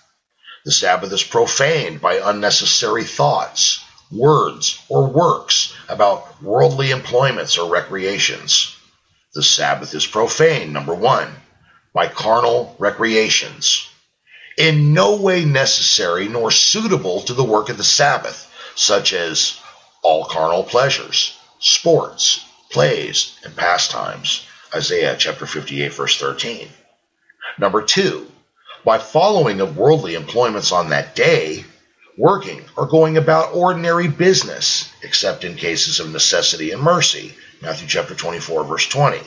The Sabbath is profaned by unnecessary thoughts, words, or works about worldly employments or recreations. The Sabbath is profaned, number 1, by carnal recreations, in no way necessary nor suitable to the work of the Sabbath, such as all carnal pleasures, sports, plays, and pastimes. Isaiah chapter 58, verse 13. Number 2, by following of worldly employments on that day, working or going about ordinary business, except in cases of necessity and mercy. Matthew chapter 24, verse 20.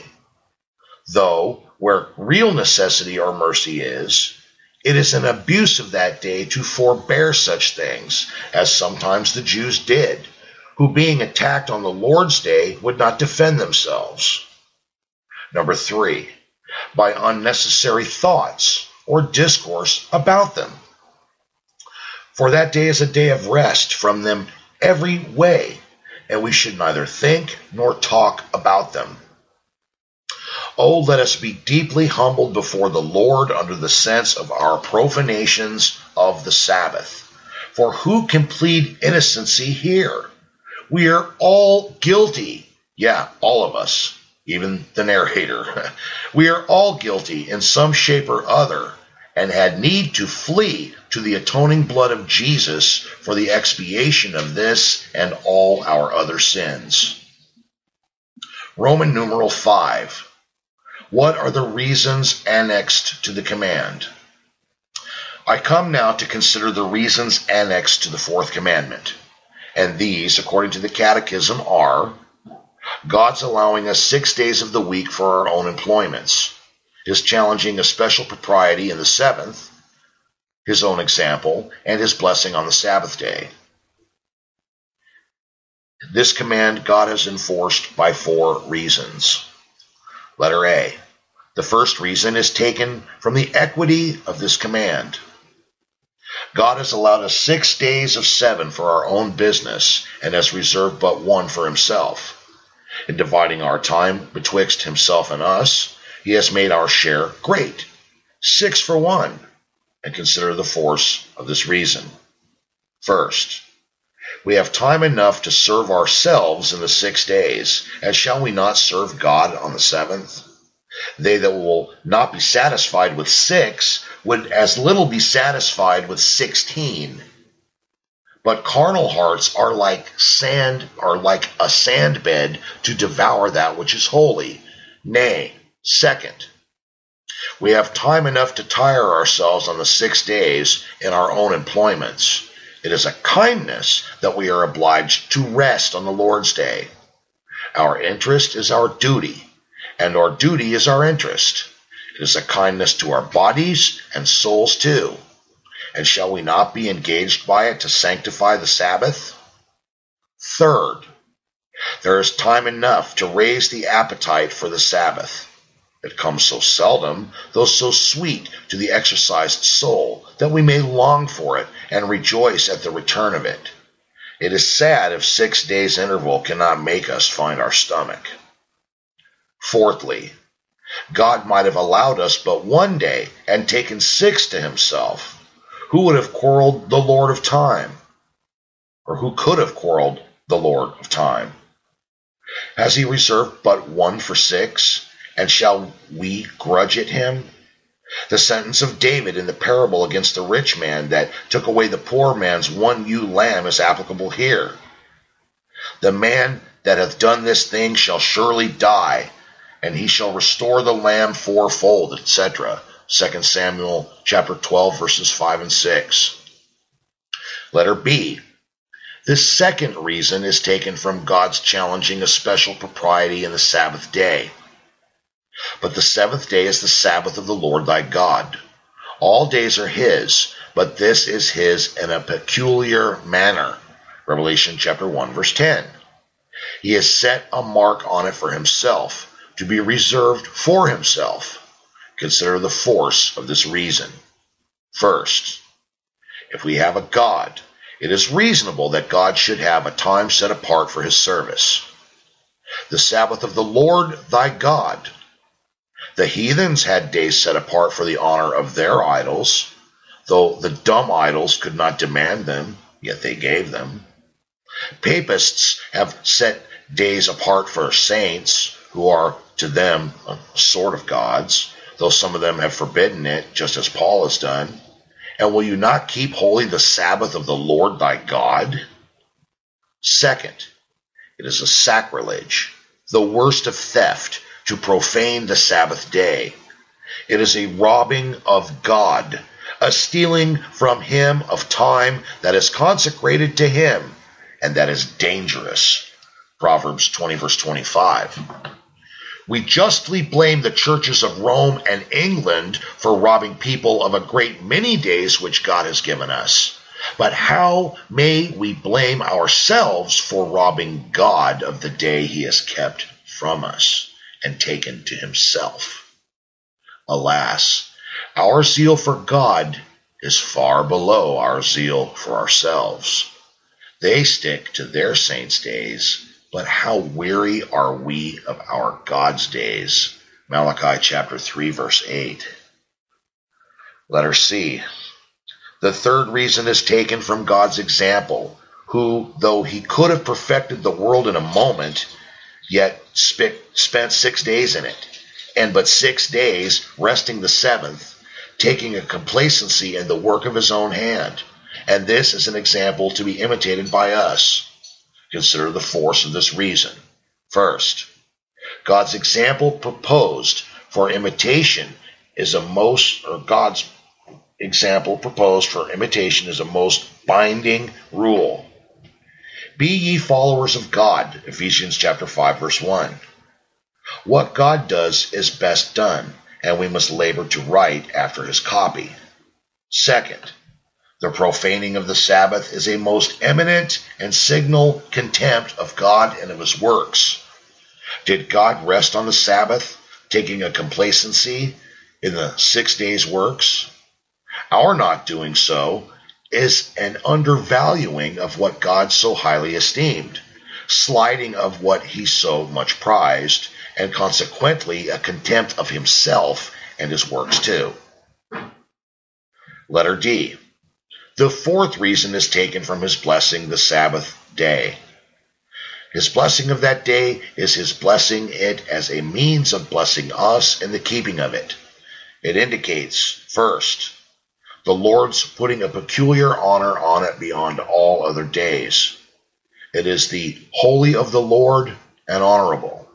Though, where real necessity or mercy is, it is an abuse of that day to forbear such things, as sometimes the Jews did, who being attacked on the Lord's day would not defend themselves. Number 3, by unnecessary thoughts or discourse about them. For that day is a day of rest from them every way, and we should neither think nor talk about them. Oh, let us be deeply humbled before the Lord under the sense of our profanations of the Sabbath. For who can plead innocency here? We are all guilty. Yeah, all of us, even the narrator. We are all guilty in some shape or other, and had need to flee to the atoning blood of Jesus for the expiation of this and all our other sins. Roman numeral 5. What are the reasons annexed to the command? I come now to consider the reasons annexed to the fourth commandment. And these, according to the Catechism, are God's allowing us 6 days of the week for our own employments, his challenging a special propriety in the seventh, his own example, and his blessing on the Sabbath day. This command God has enforced by 4 reasons. Letter A. The first reason is taken from the equity of this command. God has allowed us 6 days of 7 for our own business, and has reserved but 1 for himself. In dividing our time betwixt himself and us, he has made our share great, 6 for 1, and consider the force of this reason. First, we have time enough to serve ourselves in the 6 days, and shall we not serve God on the 7th? They that will not be satisfied with 6 would as little be satisfied with 16. But carnal hearts are like a sand bed to devour that which is holy. Nay, second, we have time enough to tire ourselves on the 6 days in our own employments. It is a kindness that we are obliged to rest on the Lord's day. Our interest is our duty, and our duty is our interest. It is a kindness to our bodies and souls too. And shall we not be engaged by it to sanctify the Sabbath? Third, there is time enough to raise the appetite for the Sabbath. It comes so seldom, though so sweet to the exercised soul, that we may long for it and rejoice at the return of it. It is sad if 6 days' interval cannot make us find our stomach. Fourthly, God might have allowed us but 1 day and taken 6 to himself. Who would have quarreled the Lord of time? Or who could have quarreled the Lord of time? Has he reserved but 1 for 6? And shall we grudge it him? The sentence of David in the parable against the rich man that took away the poor man's 1 ewe lamb is applicable here. The man that hath done this thing shall surely die, and he shall restore the lamb fourfold, etc. 2 Samuel chapter 12, verses 5 and 6. Letter B. This second reason is taken from God's challenging a special propriety in the Sabbath day. But the 7th day is the Sabbath of the Lord thy God. All days are his, but this is his in a peculiar manner. Revelation chapter 1, verse 10. He has set a mark on it for himself, to be reserved for himself. Consider the force of this reason. First, if we have a God, it is reasonable that God should have a time set apart for his service. The Sabbath of the Lord thy God. The heathens had days set apart for the honor of their idols, though the dumb idols could not demand them, yet they gave them. Papists have set days apart for saints, who are to them a sort of gods, though some of them have forbidden it, just as Paul has done. And will you not keep holy the Sabbath of the Lord thy God? Second, it is a sacrilege, the worst of theft, to profane the Sabbath day. It is a robbing of God, a stealing from him of time that is consecrated to him, and that is dangerous. Proverbs 20, verse 25. We justly blame the churches of Rome and England for robbing people of a great many days which God has given us. But how may we blame ourselves for robbing God of the day he has kept from us and taken to himself? Alas, our zeal for God is far below our zeal for ourselves. They stick to their saints' days, but how weary are we of our God's days? Malachi chapter 3, verse 8. Letter C. The third reason is taken from God's example, who, though he could have perfected the world in a moment, yet spent 6 days in it, and but 6 days resting the 7th, taking a complacency in the work of his own hand. And this is an example to be imitated by us. Consider the force of this reason. First, God's example proposed for imitation is God's example proposed for imitation is a most binding rule. Be ye followers of God, Ephesians chapter 5, verse 1. What God does is best done, and we must labor to write after his copy. Second, the profaning of the Sabbath is a most eminent and signal contempt of God and of his works. Did God rest on the Sabbath, taking a complacency in the 6 days' works? Our not doing so is an undervaluing of what God so highly esteemed, slighting of what he so much prized, and consequently a contempt of himself and his works too. Letter D. The fourth reason is taken from his blessing the Sabbath-day. His blessing of that day is his blessing it as a means of blessing us in the keeping of it. It indicates, first, the Lord's putting a peculiar honor on it beyond all other days. It is the holy of the Lord and honorable.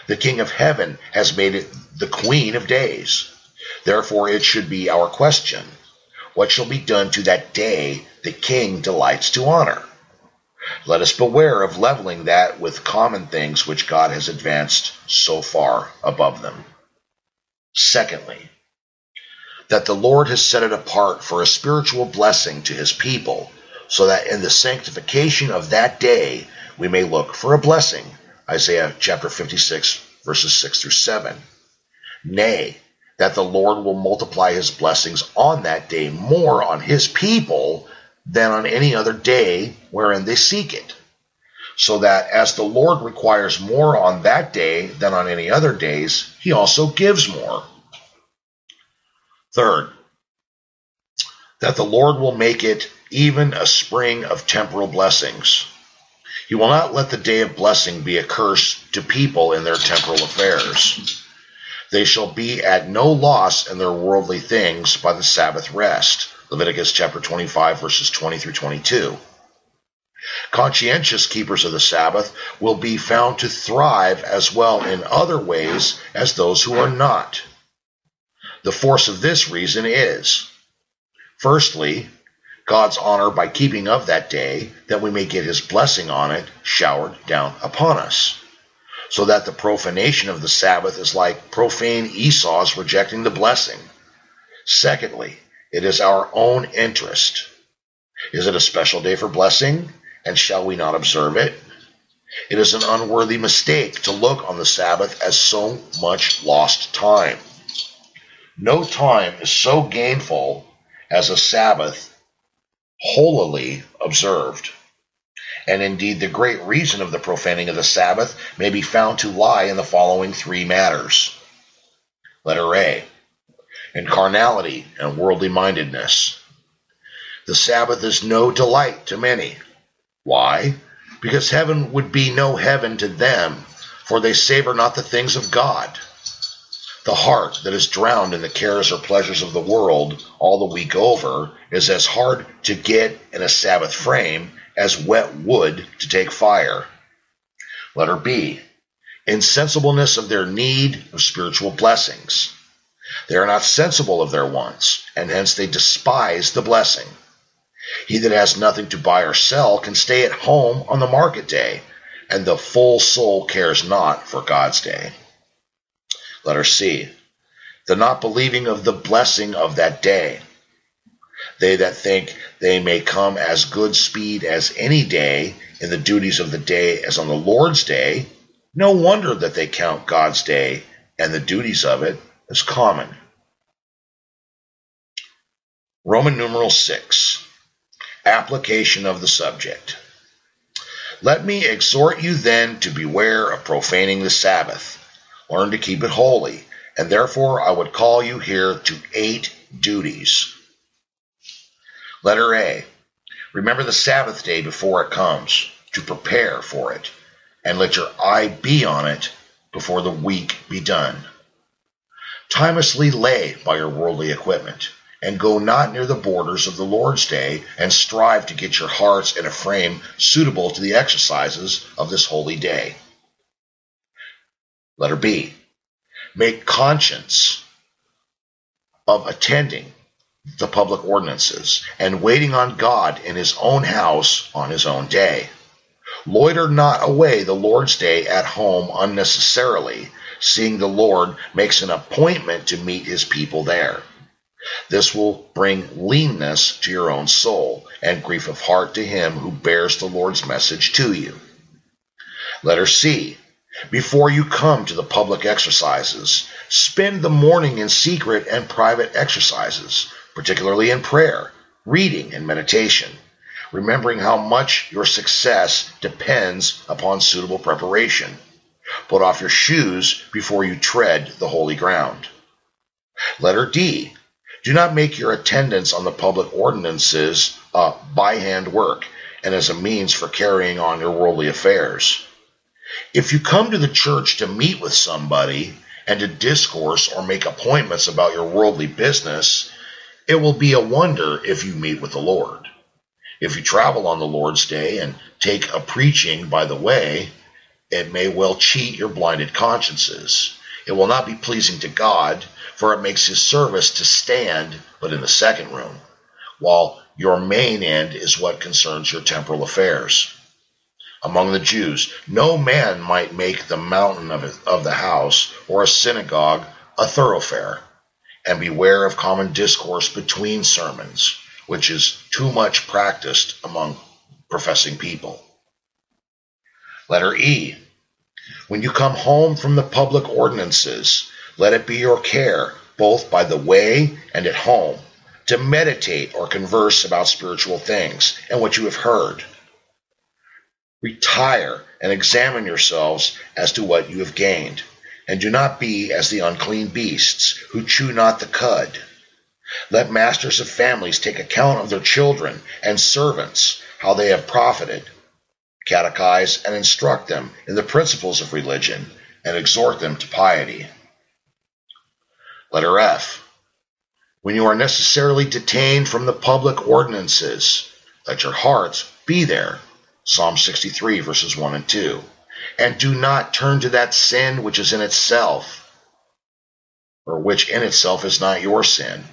The King of heaven has made it the queen of days. Therefore it should be our question, what shall be done to that day the King delights to honor? Let us beware of leveling that with common things which God has advanced so far above them. Secondly, that the Lord has set it apart for a spiritual blessing to his people, so that in the sanctification of that day we may look for a blessing. Isaiah chapter 56, verses 6 through 7. Nay, that the Lord will multiply his blessings on that day more on his people than on any other day wherein they seek it. So that as the Lord requires more on that day than on any other days, he also gives more. Third, that the Lord will make it even a spring of temporal blessings. He will not let the day of blessing be a curse to people in their temporal affairs. They shall be at no loss in their worldly things by the Sabbath rest. Leviticus chapter 25, verses 20 through 22. Conscientious keepers of the Sabbath will be found to thrive as well in other ways as those who are not. The force of this reason is, firstly, God's honor by keeping of that day, that we may get his blessing on it showered down upon us, so that the profanation of the Sabbath is like profane Esau's rejecting the blessing. Secondly, it is our own interest. Is it a special day for blessing, and shall we not observe it? It is an unworthy mistake to look on the Sabbath as so much lost time. No time is so gainful as a Sabbath holily observed. And indeed, the great reason of the profaning of the Sabbath may be found to lie in the following three matters. Letter A, in carnality and worldly mindedness. The Sabbath is no delight to many. Why? Because heaven would be no heaven to them, for they savor not the things of God. The heart that is drowned in the cares or pleasures of the world all the week over is as hard to get in a Sabbath frame as wet wood to take fire. Letter B, insensibleness of their need of spiritual blessings. They are not sensible of their wants, and hence they despise the blessing. He that has nothing to buy or sell can stay at home on the market day, and the full soul cares not for God's day. Letter C, the not believing of the blessing of that day. They that think they may come as good speed as any day in the duties of the day as on the Lord's day, no wonder that they count God's day and the duties of it as common. Roman numeral 6, application of the subject. Let me exhort you then to beware of profaning the Sabbath. Learn to keep it holy, and therefore I would call you here to 8 duties. Letter A, remember the Sabbath day before it comes, to prepare for it, and let your eye be on it before the week be done. Timelessly lay by your worldly equipment, and go not near the borders of the Lord's day, and strive to get your hearts in a frame suitable to the exercises of this holy day. Letter B, make conscience of attending the public ordinances and waiting on God in his own house on his own day. Loiter not away the Lord's day at home unnecessarily, seeing the Lord makes an appointment to meet his people there. This will bring leanness to your own soul, and grief of heart to him who bears the Lord's message to you. Letter C. Before you come to the public exercises, spend the morning in secret and private exercises, particularly in prayer, reading, and meditation, remembering how much your success depends upon suitable preparation. Put off your shoes before you tread the holy ground. Letter D. Do not make your attendance on the public ordinances by-hand work and as a means for carrying on your worldly affairs. If you come to the church to meet with somebody and to discourse or make appointments about your worldly business, it will be a wonder if you meet with the Lord. If you travel on the Lord's day and take a preaching by the way, it may well cheat your blinded consciences. It will not be pleasing to God, for it makes his service to stand but in the second room, while your main end is what concerns your temporal affairs. Among the Jews, no man might make the mountain of the house or a synagogue a thoroughfare, and beware of common discourse between sermons, which is too much practiced among professing people. Letter E. When you come home from the public ordinances, let it be your care, both by the way and at home, to meditate or converse about spiritual things and what you have heard. Retire and examine yourselves as to what you have gained, and do not be as the unclean beasts, who chew not the cud. Let masters of families take account of their children and servants, how they have profited. Catechize and instruct them in the principles of religion, and exhort them to piety. Letter F. When you are necessarily detained from the public ordinances, let your hearts be there. Psalm 63, verses 1 and 2. And do not turn to that sin which is in itself, or which in itself is not your sin.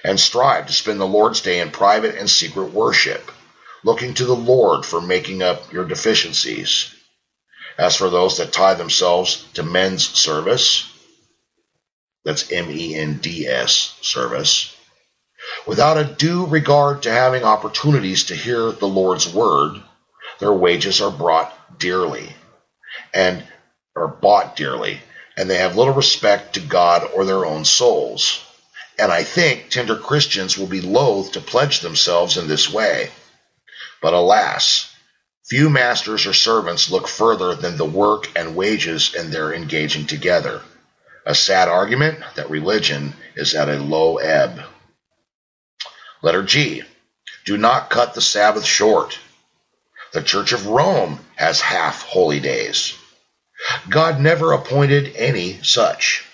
And strive to spend the Lord's day in private and secret worship, looking to the Lord for making up your deficiencies. As for those that tie themselves to men's service, that's MENDS service, without a due regard to having opportunities to hear the Lord's word, their wages are bought dearly, and they have little respect to God or their own souls. And I think tender Christians will be loath to pledge themselves in this way. But alas, few masters or servants look further than the work and wages in their engaging together. A sad argument that religion is at a low ebb. Letter G. Do not cut the Sabbath short. The Church of Rome has half holy days. God never appointed any such.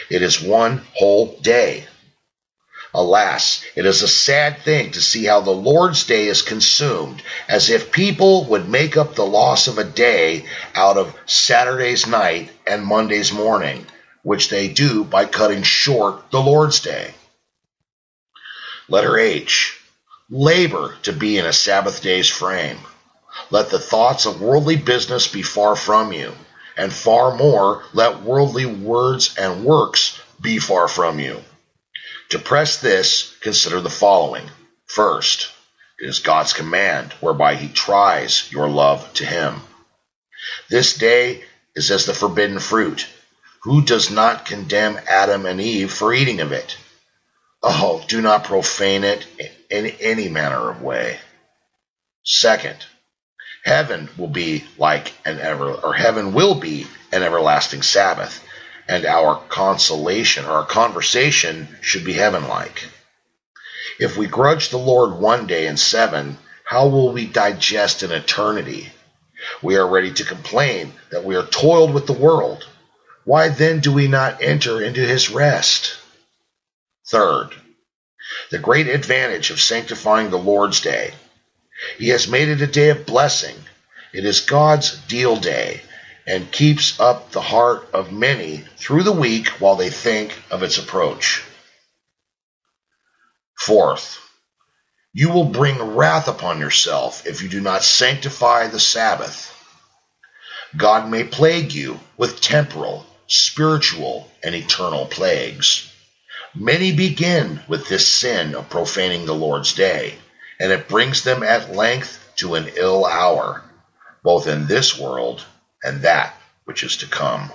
It is one whole day. Alas, it is a sad thing to see how the Lord's day is consumed, as if people would make up the loss of a day out of Saturday's night and Monday's morning, which they do by cutting short the Lord's day. Letter H. Labor to be in a Sabbath-day's frame. Let the thoughts of worldly business be far from you, and far more let worldly words and works be far from you. To press this, consider the following. First, it is God's command, whereby he tries your love to him. This day is as the forbidden fruit. Who does not condemn Adam and Eve for eating of it? Oh, do not profane it in any manner of way. Second, heaven will be an everlasting Sabbath, and our consolation or our conversation should be heaven-like. If we grudge the Lord one day in 7, how will we digest an eternity? We are ready to complain that we are toiled with the world. Why then do we not enter into his rest? Third, the great advantage of sanctifying the Lord's day. He has made it a day of blessing. It is God's deal day, and keeps up the heart of many through the week while they think of its approach. Fourth, You will bring wrath upon yourself if you do not sanctify the Sabbath. God may plague you with temporal, spiritual, and eternal plagues. Many begin with this sin of profaning the Lord's day, and it brings them at length to an ill hour, both in this world and that which is to come.